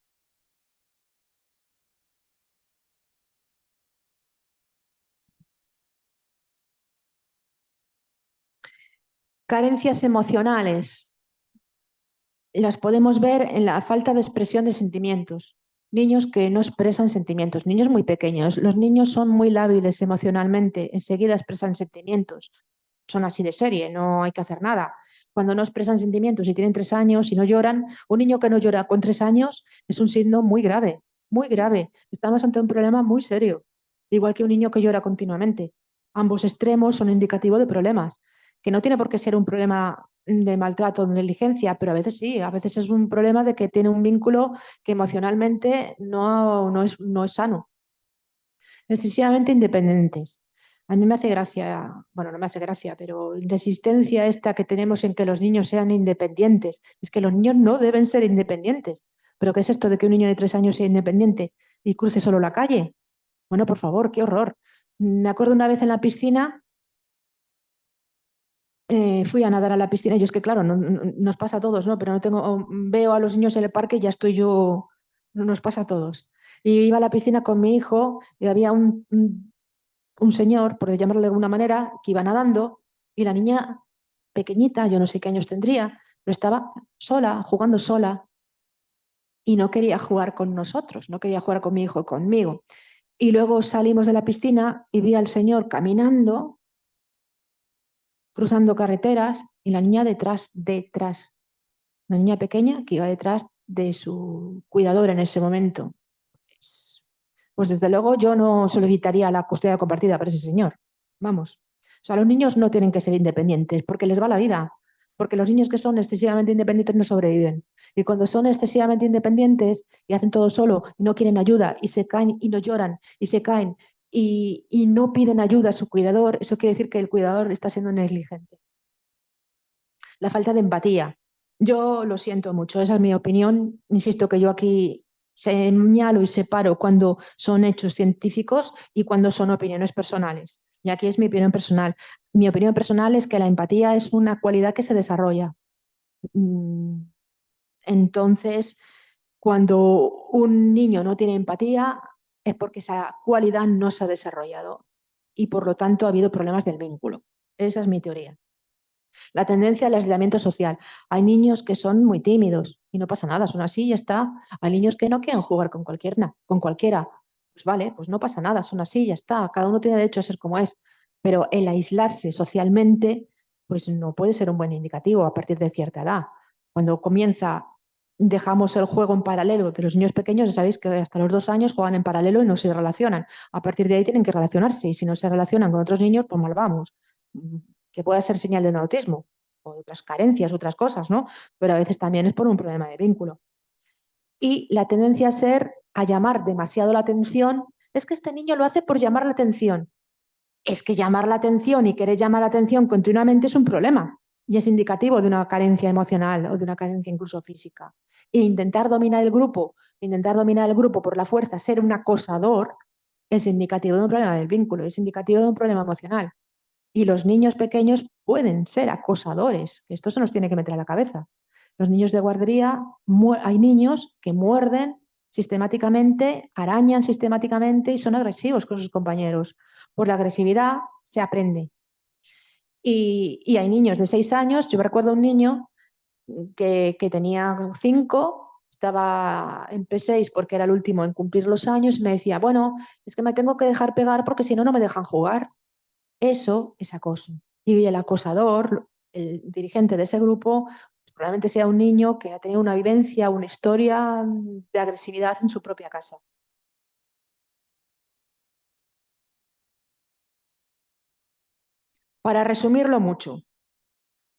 B: Carencias emocionales. Las podemos ver en la falta de expresión de sentimientos. Niños que no expresan sentimientos, niños muy pequeños. Los niños son muy lábiles emocionalmente, enseguida expresan sentimientos. Son así de serie, no hay que hacer nada. Cuando no expresan sentimientos y tienen 3 años y no lloran, un niño que no llora con 3 años es un signo muy grave, muy grave. Estamos ante un problema muy serio, igual que un niño que llora continuamente. Ambos extremos son indicativo de problemas, que no tiene por qué ser un problema de maltrato o de negligencia, pero a veces sí, a veces es un problema de que tiene un vínculo que emocionalmente no es sano. Excesivamente independientes. A mí me hace gracia, bueno, no me hace gracia, pero la insistencia esta que tenemos en que los niños sean independientes, es que los niños no deben ser independientes. ¿Pero qué es esto de que un niño de 3 años sea independiente y cruce solo la calle? Bueno, por favor, qué horror. Me acuerdo una vez en la piscina, fui a nadar a la piscina, y yo es que claro, nos pasa a todos, ¿no? Pero no tengo, veo a los niños en el parque y ya estoy yo, no nos pasa a todos. Y iba a la piscina con mi hijo y había un señor, por llamarlo de alguna manera, que iba nadando y la niña pequeñita, yo no sé qué años tendría, pero estaba sola, jugando sola y no quería jugar con nosotros, no quería jugar con mi hijo y conmigo. Y luego salimos de la piscina y vi al señor caminando, cruzando carreteras y la niña detrás, una niña pequeña que iba detrás de su cuidadora en ese momento. Pues desde luego yo no solicitaría la custodia compartida para ese señor. Vamos. O sea, los niños no tienen que ser independientes porque les va la vida. Porque los niños que son excesivamente independientes no sobreviven. Y cuando son excesivamente independientes y hacen todo solo y no quieren ayuda y se caen y no lloran y se caen y no piden ayuda a su cuidador, eso quiere decir que el cuidador está siendo negligente. La falta de empatía. Yo lo siento mucho, esa es mi opinión. Insisto que yo aquí señalo y separo cuando son hechos científicos y cuando son opiniones personales. Y aquí es mi opinión personal. Mi opinión personal es que la empatía es una cualidad que se desarrolla. Entonces, cuando un niño no tiene empatía, es porque esa cualidad no se ha desarrollado y por lo tanto ha habido problemas del vínculo. Esa es mi teoría. La tendencia al aislamiento social. Hay niños que son muy tímidos y no pasa nada, son así y ya está. Hay niños que no quieren jugar con cualquiera. Pues vale, pues no pasa nada, son así y ya está. Cada uno tiene derecho a ser como es. Pero el aislarse socialmente, pues no puede ser un buen indicativo a partir de cierta edad. Cuando comienza, dejamos el juego en paralelo de los niños pequeños, ya sabéis que hasta los 2 años juegan en paralelo y no se relacionan. A partir de ahí tienen que relacionarse y si no se relacionan con otros niños, pues mal vamos, que pueda ser señal de un autismo o de otras carencias, otras cosas, ¿no? Pero a veces también es por un problema de vínculo. Y la tendencia a llamar demasiado la atención, es que este niño lo hace por llamar la atención. Es que llamar la atención y querer llamar la atención continuamente es un problema y es indicativo de una carencia emocional o de una carencia incluso física. E intentar dominar el grupo por la fuerza, ser un acosador, es indicativo de un problema del vínculo, es indicativo de un problema emocional. Y los niños pequeños pueden ser acosadores, que esto se nos tiene que meter a la cabeza. Los niños de guardería, hay niños que muerden sistemáticamente, arañan sistemáticamente y son agresivos con sus compañeros. Por la agresividad se aprende. Y hay niños de 6 años, yo recuerdo un niño que tenía 5, estaba en P6 porque era el último en cumplir los años y me decía, bueno, es que me tengo que dejar pegar porque si no, no me dejan jugar. Eso es acoso. Y el acosador, el dirigente de ese grupo, pues probablemente sea un niño que ha tenido una vivencia, una historia de agresividad en su propia casa. Para resumirlo mucho,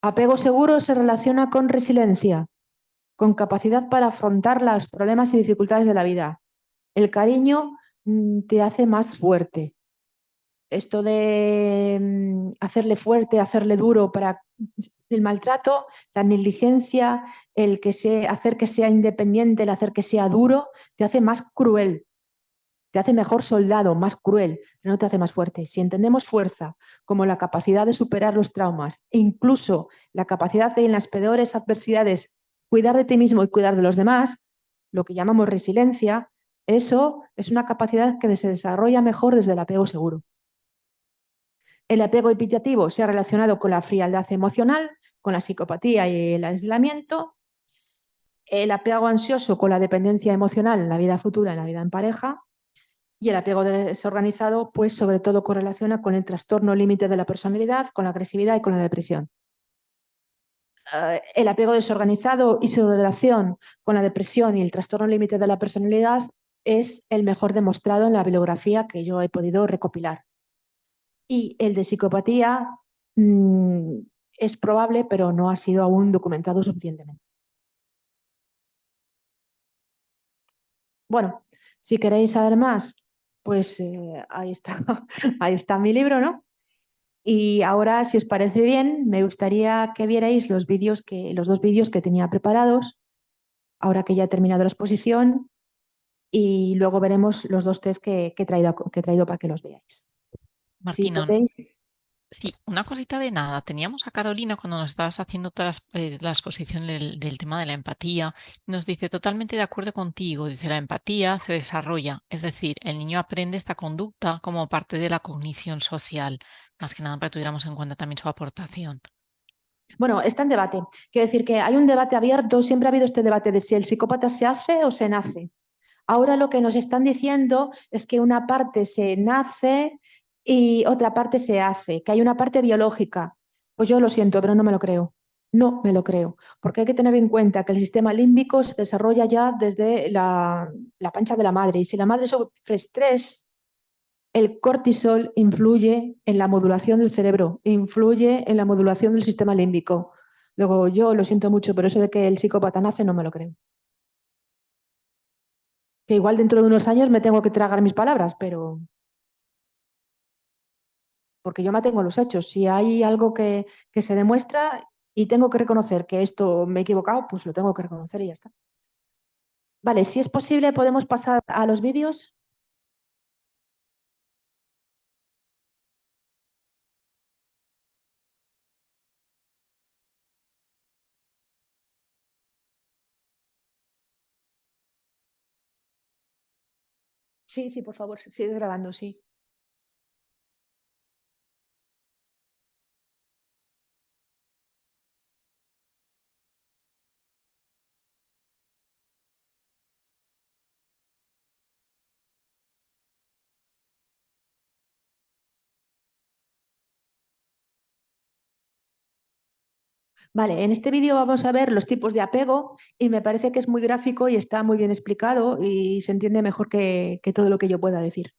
B: apego seguro se relaciona con resiliencia, con capacidad para afrontar los problemas y dificultades de la vida. El cariño te hace más fuerte. Esto de hacerle fuerte, hacerle duro para el maltrato, la negligencia, hacer que sea independiente, el hacer que sea duro, te hace más cruel, te hace mejor soldado, más cruel, pero no te hace más fuerte. Si entendemos fuerza como la capacidad de superar los traumas e incluso la capacidad de en las peores adversidades cuidar de ti mismo y cuidar de los demás, lo que llamamos resiliencia, eso es una capacidad que se desarrolla mejor desde el apego seguro. El apego evitativo se ha relacionado con la frialdad emocional con la psicopatía y el aislamiento, el apego ansioso con la dependencia emocional en la vida futura, en la vida en pareja, y el apego desorganizado, pues sobre todo correlaciona con el trastorno límite de la personalidad, con la agresividad y con la depresión. El apego desorganizado y su relación con la depresión y el trastorno límite de la personalidad es el mejor demostrado en la bibliografía que yo he podido recopilar. Y el de psicopatía es probable, pero no ha sido aún documentado suficientemente. Bueno, si queréis saber más, pues ahí está, ahí está mi libro, ¿no? Y ahora, si os parece bien, me gustaría que vierais los dos vídeos que tenía preparados, ahora que ya he terminado la exposición, y luego veremos los dos test que he traído para que los veáis. Si
A: Martina,
B: podéis.
A: sí, una cosita de nada. Teníamos a Carolina cuando nos estabas haciendo toda la exposición del tema de la empatía. Nos dice totalmente de acuerdo contigo. Dice, la empatía se desarrolla, es decir, el niño aprende esta conducta como parte de la cognición social. Más que nada para que tuviéramos en cuenta también su aportación.
B: Bueno, está en debate. Quiero decir que hay un debate abierto, siempre ha habido este debate de si el psicópata se hace o se nace. Ahora lo que nos están diciendo es que una parte se nace y otra parte se hace, que hay una parte biológica. Pues yo lo siento, pero no me lo creo. No me lo creo, porque hay que tener en cuenta que el sistema límbico se desarrolla ya desde la pancha de la madre y si la madre sufre estrés, el cortisol influye en la modulación del cerebro, influye en la modulación del sistema límbico. Luego, yo lo siento mucho, pero eso de que el psicópata nace no me lo creo. Que igual dentro de unos años me tengo que tragar mis palabras, pero porque yo me atengo a los hechos. Si hay algo que se demuestra y tengo que reconocer que esto me he equivocado, pues lo tengo que reconocer y ya está. Vale, si es posible, podemos pasar a los vídeos. Sí, sí, por favor, sigue grabando, sí. Vale, en este vídeo vamos a ver los tipos de apego y me parece que es muy gráfico y está muy bien explicado y se entiende mejor que todo lo que yo pueda decir.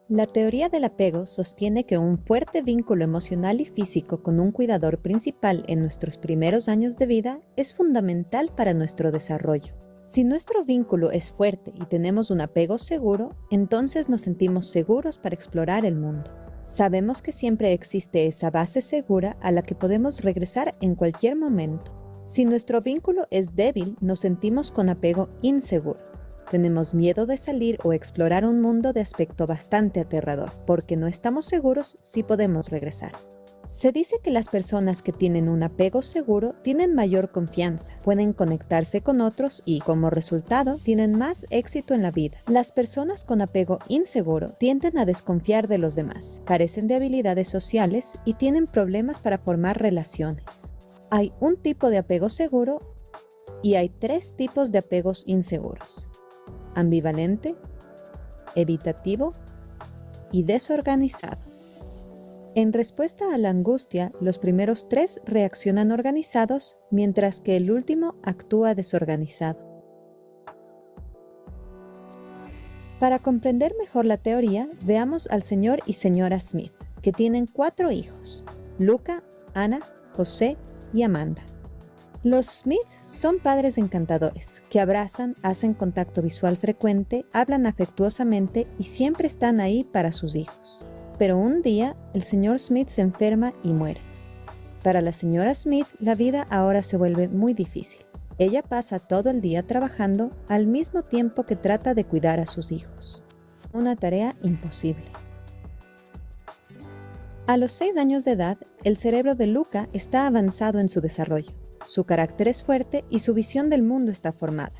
D: La teoría del apego sostiene que un fuerte vínculo emocional y físico con un cuidador principal en nuestros primeros años de vida es fundamental para nuestro desarrollo. Si nuestro vínculo es fuerte y tenemos un apego seguro, entonces nos sentimos seguros para explorar el mundo. Sabemos que siempre existe esa base segura a la que podemos regresar en cualquier momento. Si nuestro vínculo es débil, nos sentimos con apego inseguro. Tenemos miedo de salir o explorar un mundo de aspecto bastante aterrador, porque no estamos seguros si podemos regresar. Se dice que las personas que tienen un apego seguro tienen mayor confianza, pueden conectarse con otros y, como resultado, tienen más éxito en la vida. Las personas con apego inseguro tienden a desconfiar de los demás, carecen de habilidades sociales y tienen problemas para formar relaciones. Hay un tipo de apego seguro y hay 3 tipos de apegos inseguros: ambivalente, evitativo y desorganizado. En respuesta a la angustia, los primeros 3 reaccionan organizados, mientras que el último actúa desorganizado. Para comprender mejor la teoría, veamos al señor y señora Smith, que tienen 4 hijos: Luca, Ana, José y Amanda. Los Smith son padres encantadores, que abrazan, hacen contacto visual frecuente, hablan afectuosamente y siempre están ahí para sus hijos. Pero un día, el señor Smith se enferma y muere. Para la señora Smith, la vida ahora se vuelve muy difícil. Ella pasa todo el día trabajando al mismo tiempo que trata de cuidar a sus hijos. Una tarea imposible. A los 6 años de edad, el cerebro de Luca está avanzado en su desarrollo. Su carácter es fuerte y su visión del mundo está formada.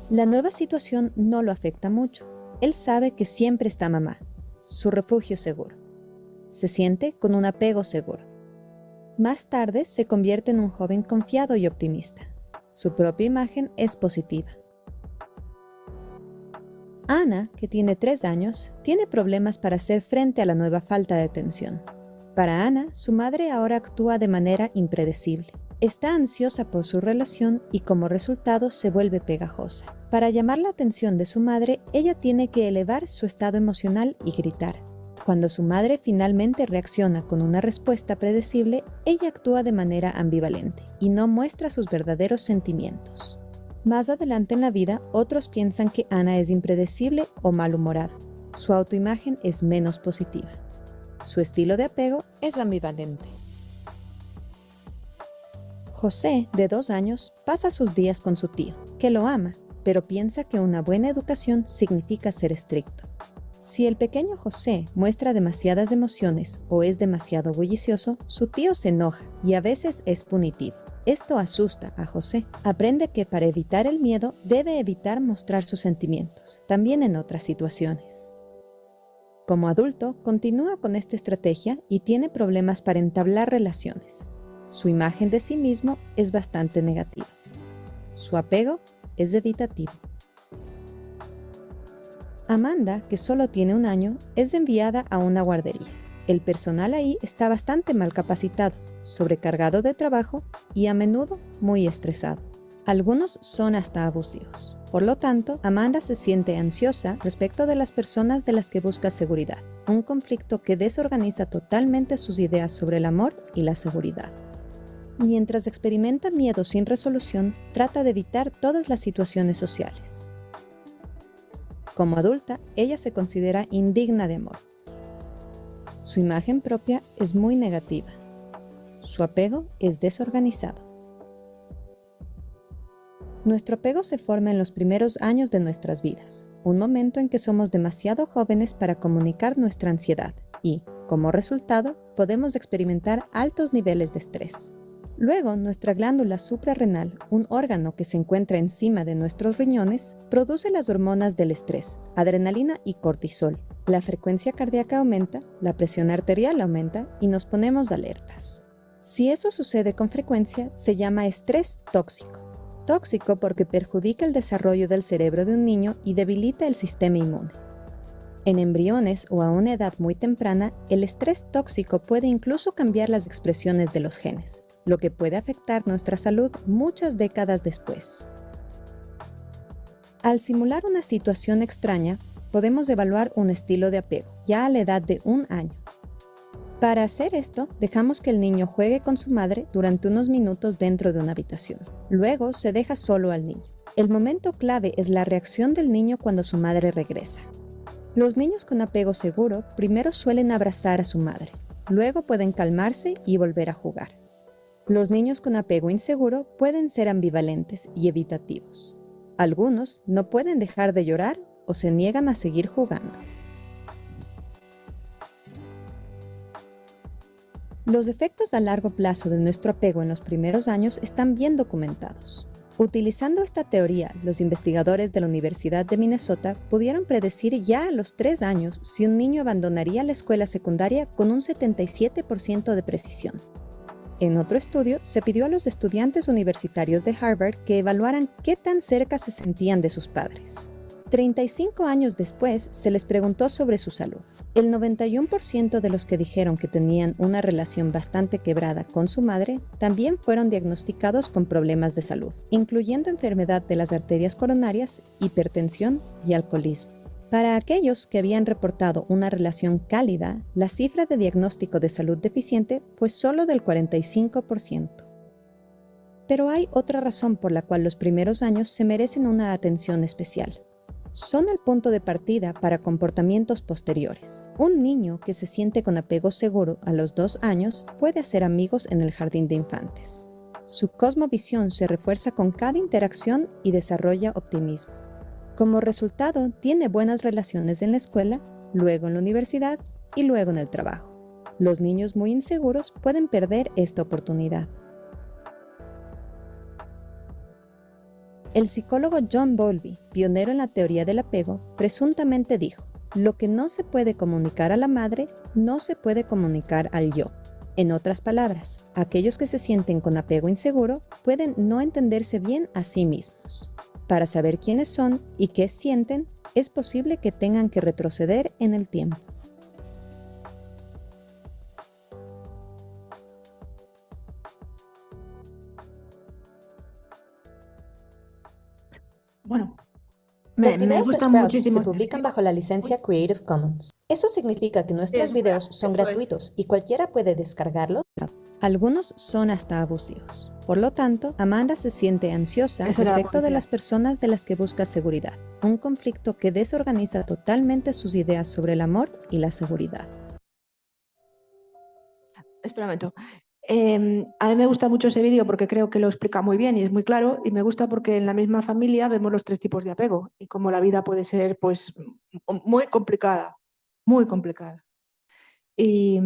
D: La nueva situación no lo afecta mucho. Él sabe que siempre está mamá, su refugio seguro. Se siente con un apego seguro. Más tarde se convierte en un joven confiado y optimista. Su propia imagen es positiva. Ana, que tiene 3 años, tiene problemas para hacer frente a la nueva falta de atención. Para Ana, su madre ahora actúa de manera impredecible. Está ansiosa por su relación y como resultado se vuelve pegajosa. Para llamar la atención de su madre, ella tiene que elevar su estado emocional y gritar. Cuando su madre finalmente reacciona con una respuesta predecible, ella actúa de manera ambivalente y no muestra sus verdaderos sentimientos. Más adelante en la vida, otros piensan que Ana es impredecible o malhumorada. Su autoimagen es menos positiva. Su estilo de apego es ambivalente. José, de 2 años, pasa sus días con su tío, que lo ama, pero piensa que una buena educación significa ser estricto. Si el pequeño José muestra demasiadas emociones o es demasiado bullicioso, su tío se enoja y a veces es punitivo. Esto asusta a José. Aprende que para evitar el miedo debe evitar mostrar sus sentimientos, también en otras situaciones. Como adulto, continúa con esta estrategia y tiene problemas para entablar relaciones. Su imagen de sí mismo es bastante negativa. Su apego es evitativo. Amanda, que solo tiene 1 año, es enviada a una guardería. El personal ahí está bastante mal capacitado, sobrecargado de trabajo y a menudo muy estresado. Algunos son hasta abusivos. Por lo tanto, Amanda se siente ansiosa respecto de las personas de las que busca seguridad, un conflicto que desorganiza totalmente sus ideas sobre el amor y la seguridad. Mientras experimenta miedo sin resolución, trata de evitar todas las situaciones sociales. Como adulta, ella se considera indigna de amor. Su imagen propia es muy negativa. Su apego es desorganizado. Nuestro apego se forma en los primeros años de nuestras vidas, un momento en que somos demasiado jóvenes para comunicar nuestra ansiedad y, como resultado, podemos experimentar altos niveles de estrés. Luego, nuestra glándula suprarrenal, un órgano que se encuentra encima de nuestros riñones, produce las hormonas del estrés, adrenalina y cortisol. La frecuencia cardíaca aumenta, la presión arterial aumenta y nos ponemos alertas. Si eso sucede con frecuencia, se llama estrés tóxico. Tóxico porque perjudica el desarrollo del cerebro de un niño y debilita el sistema inmune. En embriones o a una edad muy temprana, el estrés tóxico puede incluso cambiar las expresiones de los genes, lo que puede afectar nuestra salud muchas décadas después. Al simular una situación extraña, podemos evaluar un estilo de apego, ya a la edad de 1 año. Para hacer esto, dejamos que el niño juegue con su madre durante unos minutos dentro de una habitación. Luego se deja solo al niño. El momento clave es la reacción del niño cuando su madre regresa. Los niños con apego seguro primero suelen abrazar a su madre, luego pueden calmarse y volver a jugar. Los niños con apego inseguro pueden ser ambivalentes y evitativos. Algunos no pueden dejar de llorar o se niegan a seguir jugando. Los efectos a largo plazo de nuestro apego en los primeros años están bien documentados. Utilizando esta teoría, los investigadores de la Universidad de Minnesota pudieron predecir ya a los 3 años si un niño abandonaría la escuela secundaria con un 77% de precisión. En otro estudio, se pidió a los estudiantes universitarios de Harvard que evaluaran qué tan cerca se sentían de sus padres. 35 años después, se les preguntó sobre su salud. El 91% de los que dijeron que tenían una relación bastante quebrada con su madre también fueron diagnosticados con problemas de salud, incluyendo enfermedad de las arterias coronarias, hipertensión y alcoholismo. Para aquellos que habían reportado una relación cálida, la cifra de diagnóstico de salud deficiente fue solo del 45%. Pero hay otra razón por la cual los primeros años se merecen una atención especial. Son el punto de partida para comportamientos posteriores. Un niño que se siente con apego seguro a los 2 años puede hacer amigos en el jardín de infantes. Su cosmovisión se refuerza con cada interacción y desarrolla optimismo. Como resultado, tiene buenas relaciones en la escuela, luego en la universidad y luego en el trabajo. Los niños muy inseguros pueden perder esta oportunidad. El psicólogo John Bowlby, pionero en la teoría del apego, presuntamente dijo: lo que no se puede comunicar a la madre, no se puede comunicar al yo. En otras palabras, aquellos que se sienten con apego inseguro pueden no entenderse bien a sí mismos. Para saber quiénes son y qué sienten, es posible que tengan que retroceder en el tiempo.
B: Bueno,
D: Los
B: me
D: videos de
B: gustan
D: Sprouts se
B: muchísimo.
D: publican bajo la licencia Creative Commons. Eso significa que nuestros videos son
C: eso es.
D: gratuitos y cualquiera puede descargarlos. Algunos son hasta abusivos. Por lo tanto, Amanda se siente ansiosa
B: Eso era la
D: respecto de
B: policía.
D: las personas de las que busca seguridad, un conflicto que desorganiza totalmente sus ideas sobre el amor y la seguridad.
B: Espera un momento. A mí me gusta mucho ese vídeo porque creo que lo explica muy bien y es muy claro, y me gusta porque en la misma familia vemos los 3 tipos de apego y cómo la vida puede ser pues muy complicada, muy complicada. Y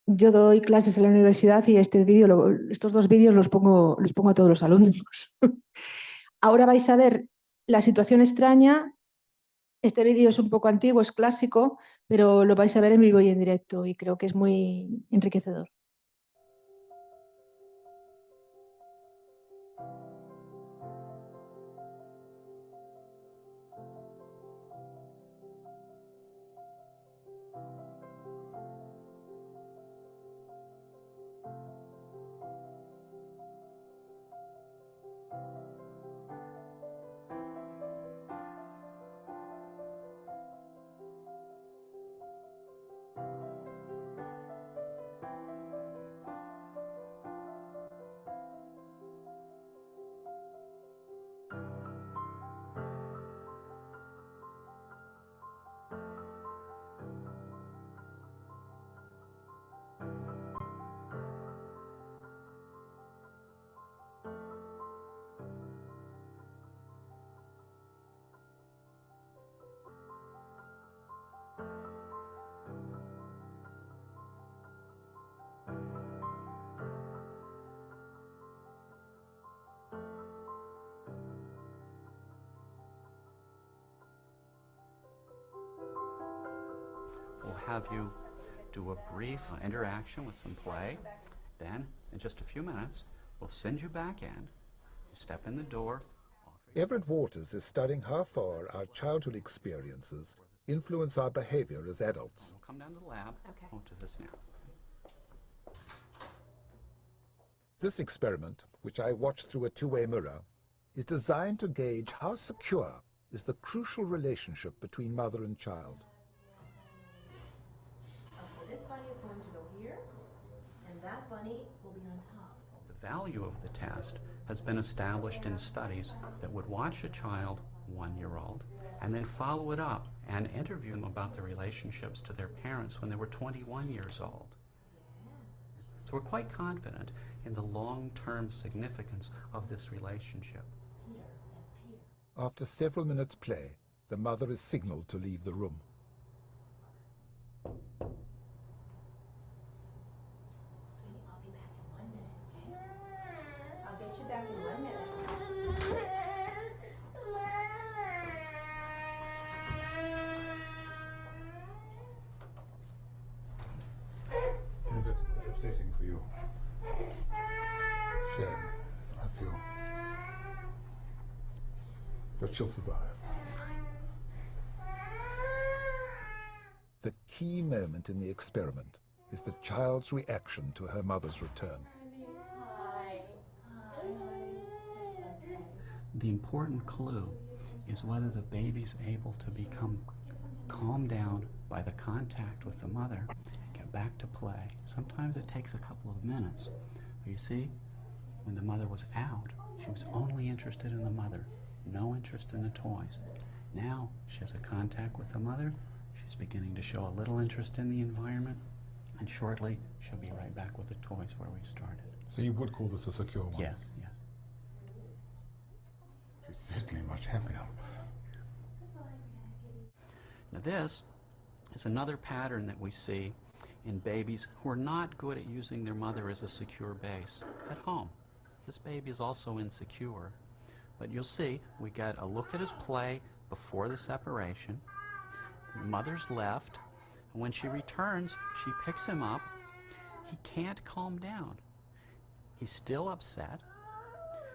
B: yo doy clases en la universidad y estos 2 vídeos los pongo a todos los alumnos. Ahora vais a ver la situación extraña. Este vídeo es un poco antiguo, es clásico, pero lo vais a ver en vivo y en directo y creo que es muy enriquecedor.
E: We'll have you do a brief interaction with some play. Then, in just a few minutes, we'll send you back in. Step in the door.
F: Everett Waters is studying how far our childhood experiences influence our behavior as adults.
E: We'll come down to the lab.
G: Okay.
E: We'll do this now.
F: This experiment, which I watched through a two-way mirror, is designed to gauge how secure is the crucial relationship between mother and child.
G: Okay, this bunny is going to go here, and that bunny will be on top.
E: The value of the test has been established in studies that would watch a child, 1-year-old, and then follow it up and interview them about their relationships to their parents when they were 21 years old. So we're quite confident in the long-term significance of this relationship.
G: Peter, that's Peter.
F: After several minutes' play, the mother is signaled to leave the room.
G: Sweetie, I'll be back in 1 minute, okay? I'll get you back in 1 minute.
F: It's upsetting for you. Sharon, I feel. But she'll survive. The key moment in the experiment is the child's reaction to her mother's return.
G: Hi. Hi. It's okay.
E: The important clue is whether the baby's able to become calmed down by the contact with the mother, get back to play. Sometimes it takes a couple of minutes. But you see, when the mother was out, she was only interested in the mother, no interest in the toys. Now she has a contact with the mother. She's beginning to show a little interest in the environment, and shortly she'll be right back with the toys where we started.
F: So you would call this a secure one?
E: Yes, yes.
F: She's certainly much happier.
E: Now this is another pattern that we see in babies who are not good at using their mother as a secure base at home. This baby is also insecure, but you'll see we get a look at his play before the separation. The mother's left, and when she returns, she picks him up. He can't calm down. He's still upset.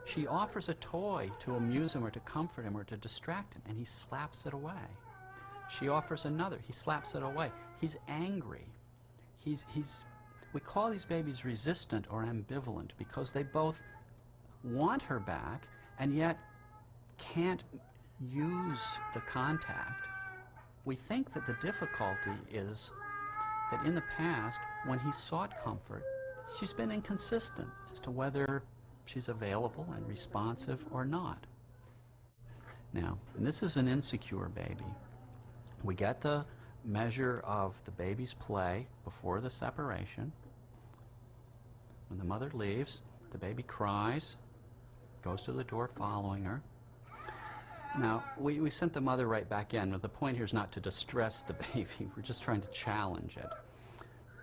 E: She offers a toy to amuse him or to comfort him or to distract him, and he slaps it away. She offers another. He slaps it away. He's angry. We call these babies resistant or ambivalent because they both want her back and yet can't use the contact. We think that the difficulty is that in the past, when he sought comfort, she's been inconsistent as to whether she's available and responsive or not. Now, and this is an insecure baby. We get the measure of the baby's play before the separation. When the mother leaves, the baby cries, goes to the door following her. Now, we sent the mother right back in, but the point here is not to distress the baby. We're just trying to challenge it.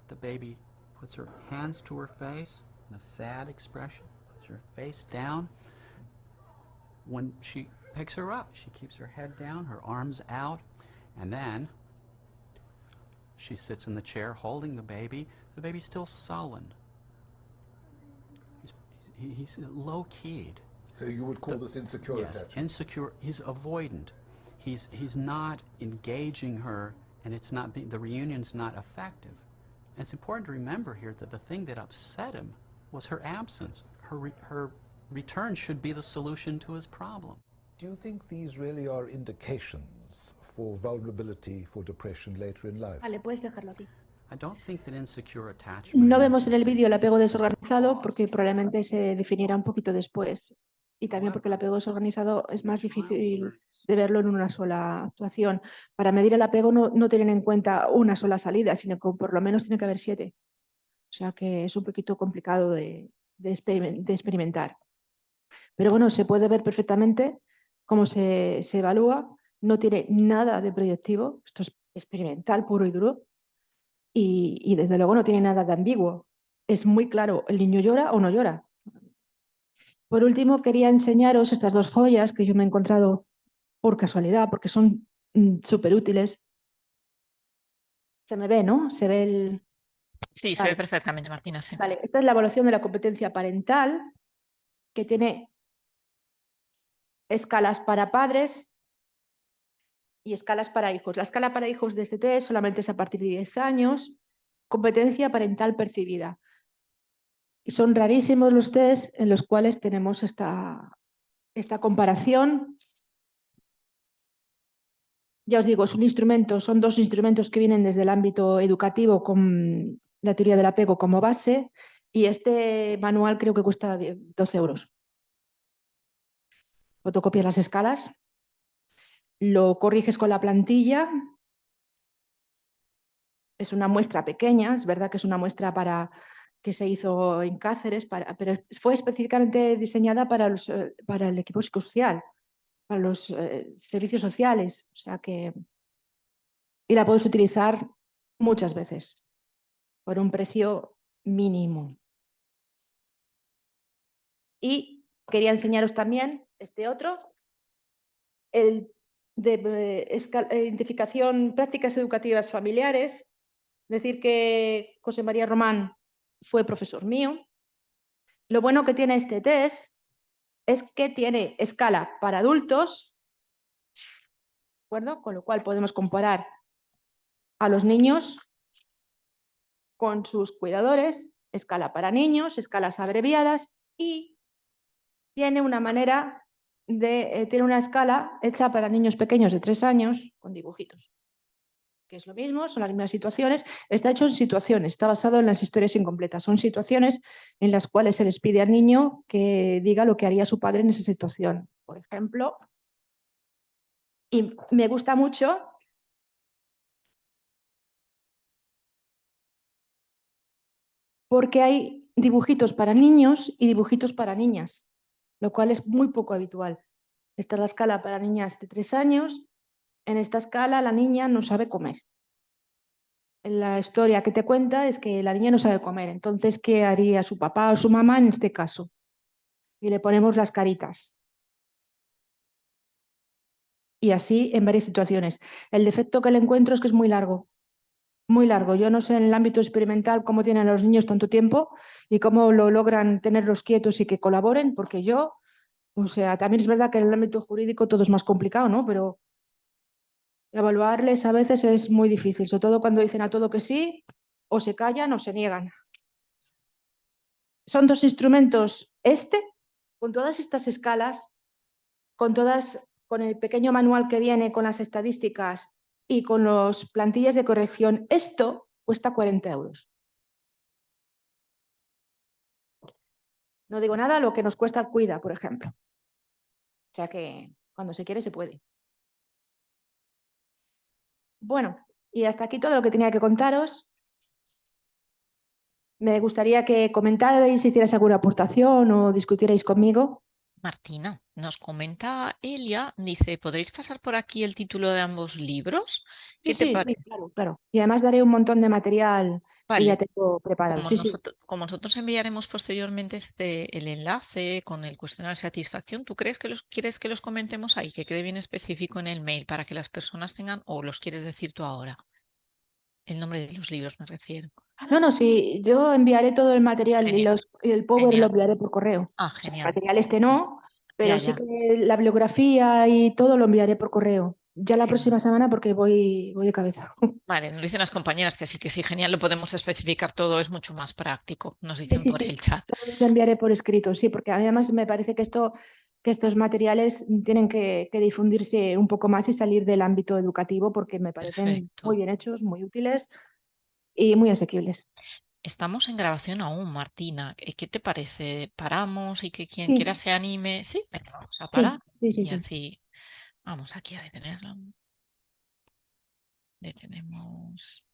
E: The baby puts her hands to her face in a sad expression, puts her face down. When she picks her up, she keeps her head down, her arms out, and then she sits in the chair holding the baby. The baby's still sullen. He's low-keyed.
F: So you would call this insecure
E: Yes,
F: attachment?
E: insecure. He's avoidant. He's not engaging her, and the reunion's not effective. And it's important to remember here that the thing that upset him was her absence. Her return should be the solution to his problem.
F: Do you think these really are indications for vulnerability for depression later in life?
B: Vale, puedes dejarlo aquí.
E: I don't think that insecure attachment...
B: No vemos en el vídeo el apego desorganizado porque probablemente se definiera un poquito después. Y también porque el apego desorganizado es más difícil de verlo en una sola actuación. Para medir el apego no tienen en cuenta una sola salida, sino que por lo menos tiene que haber 7. O sea que es un poquito complicado de experimentar. Pero bueno, se puede ver perfectamente cómo se evalúa. No tiene nada de proyectivo. Esto es experimental puro y duro. Y desde luego no tiene nada de ambiguo. Es muy claro, ¿el niño llora o no llora? Por último, quería enseñaros estas 2 joyas que yo me he encontrado por casualidad, porque son súper útiles. Se me ve, ¿no? Se ve el...
A: Sí, se ve perfectamente, Martina, sí.
B: Vale, esta es la evaluación de la competencia parental, que tiene escalas para padres y escalas para hijos. La escala para hijos de este test solamente es a partir de 10 años. Competencia parental percibida. Y son rarísimos los test en los cuales tenemos esta comparación. Ya os digo, es un instrumento, son 2 instrumentos que vienen desde el ámbito educativo con la teoría del apego como base, y este manual creo que cuesta 12 euros. Fotocopias las escalas, lo corriges con la plantilla. Es una muestra pequeña, es verdad que es una muestra que se hizo en Cáceres, pero fue específicamente diseñada para el equipo psicosocial, para los servicios sociales, o sea que... Y la puedes utilizar muchas veces, por un precio mínimo. Y quería enseñaros también este otro, el de identificación prácticas educativas familiares. Decir que José María Román fue profesor mío. Lo bueno que tiene este test es que tiene escala para adultos, ¿de acuerdo? Con lo cual podemos comparar a los niños con sus cuidadores, escala para niños, escalas abreviadas, y tiene una manera tiene una escala hecha para niños pequeños de 3 años con dibujitos, que es lo mismo, son las mismas situaciones. Está hecho en situaciones, está basado en las historias incompletas. Son situaciones en las cuales se les pide al niño que diga lo que haría su padre en esa situación. Por ejemplo, y me gusta mucho porque hay dibujitos para niños y dibujitos para niñas, lo cual es muy poco habitual. Esta es la escala para niñas de 3 años. En esta escala la niña no sabe comer. la historia que te cuenta es que la niña no sabe comer. Entonces, ¿qué haría su papá o su mamá en este caso? Y le ponemos las caritas. Y así en varias situaciones. El defecto que le encuentro es que es muy largo. Muy largo. Yo no sé en el ámbito experimental cómo tienen a los niños tanto tiempo y cómo lo logran tenerlos quietos y que colaboren, porque yo, o sea, también es verdad que en el ámbito jurídico todo es más complicado, ¿no? Pero evaluarles a veces es muy difícil, sobre todo cuando dicen a todo que sí, o se callan o se niegan. Son dos instrumentos, con todas estas escalas, con el pequeño manual que viene con las estadísticas y con los plantillas de corrección, esto cuesta 40 euros. No digo nada lo que nos cuesta el Cuida, por ejemplo. O sea que cuando se quiere se puede. Bueno, y hasta aquí todo lo que tenía que contaros. Me gustaría que comentarais, hicierais alguna aportación o discutierais conmigo.
A: Martina, nos comenta Elia, dice, ¿podréis pasar por aquí el título de ambos libros? ¿Qué te
B: Sí,
A: parece?
B: claro, claro. Y además daré un montón de material que ya
A: Vale,
B: tengo preparado. Sí, sí.
A: como nosotros enviaremos posteriormente el enlace con el cuestionario de satisfacción, ¿tú quieres que los comentemos ahí, que quede bien específico en el mail para que las personas tengan, o los quieres decir tú ahora? El nombre de los libros me refiero.
B: No, sí, yo enviaré todo el material y
A: Genial,
B: el Power lo
A: genial.
B: enviaré por correo.
A: Ah,
B: O sea, el
A: genial.
B: material
A: Ya,
B: no, pero sí
A: ya,
B: que la bibliografía y todo lo enviaré por correo. Ya la
A: genial.
B: próxima semana porque voy de cabeza.
A: Vale, nos dicen las compañeras que sí, genial, lo podemos especificar todo, es mucho más práctico, nos
B: Sí,
A: dicen
B: sí,
A: por
B: sí.
A: el chat.
B: Todo lo enviaré por escrito, sí, porque además me parece que estos materiales tienen que difundirse un poco más y salir del ámbito educativo porque me parecen muy
A: Perfecto.
B: bien hechos, muy útiles y muy asequibles.
A: Estamos en grabación aún, Martina. ¿Qué te parece? ¿Paramos y que quien quiera
B: Sí,
A: se anime? Sí, venga, vamos a parar
B: sí,
A: y
B: sí.
A: así vamos aquí a detenerlo. Detenemos.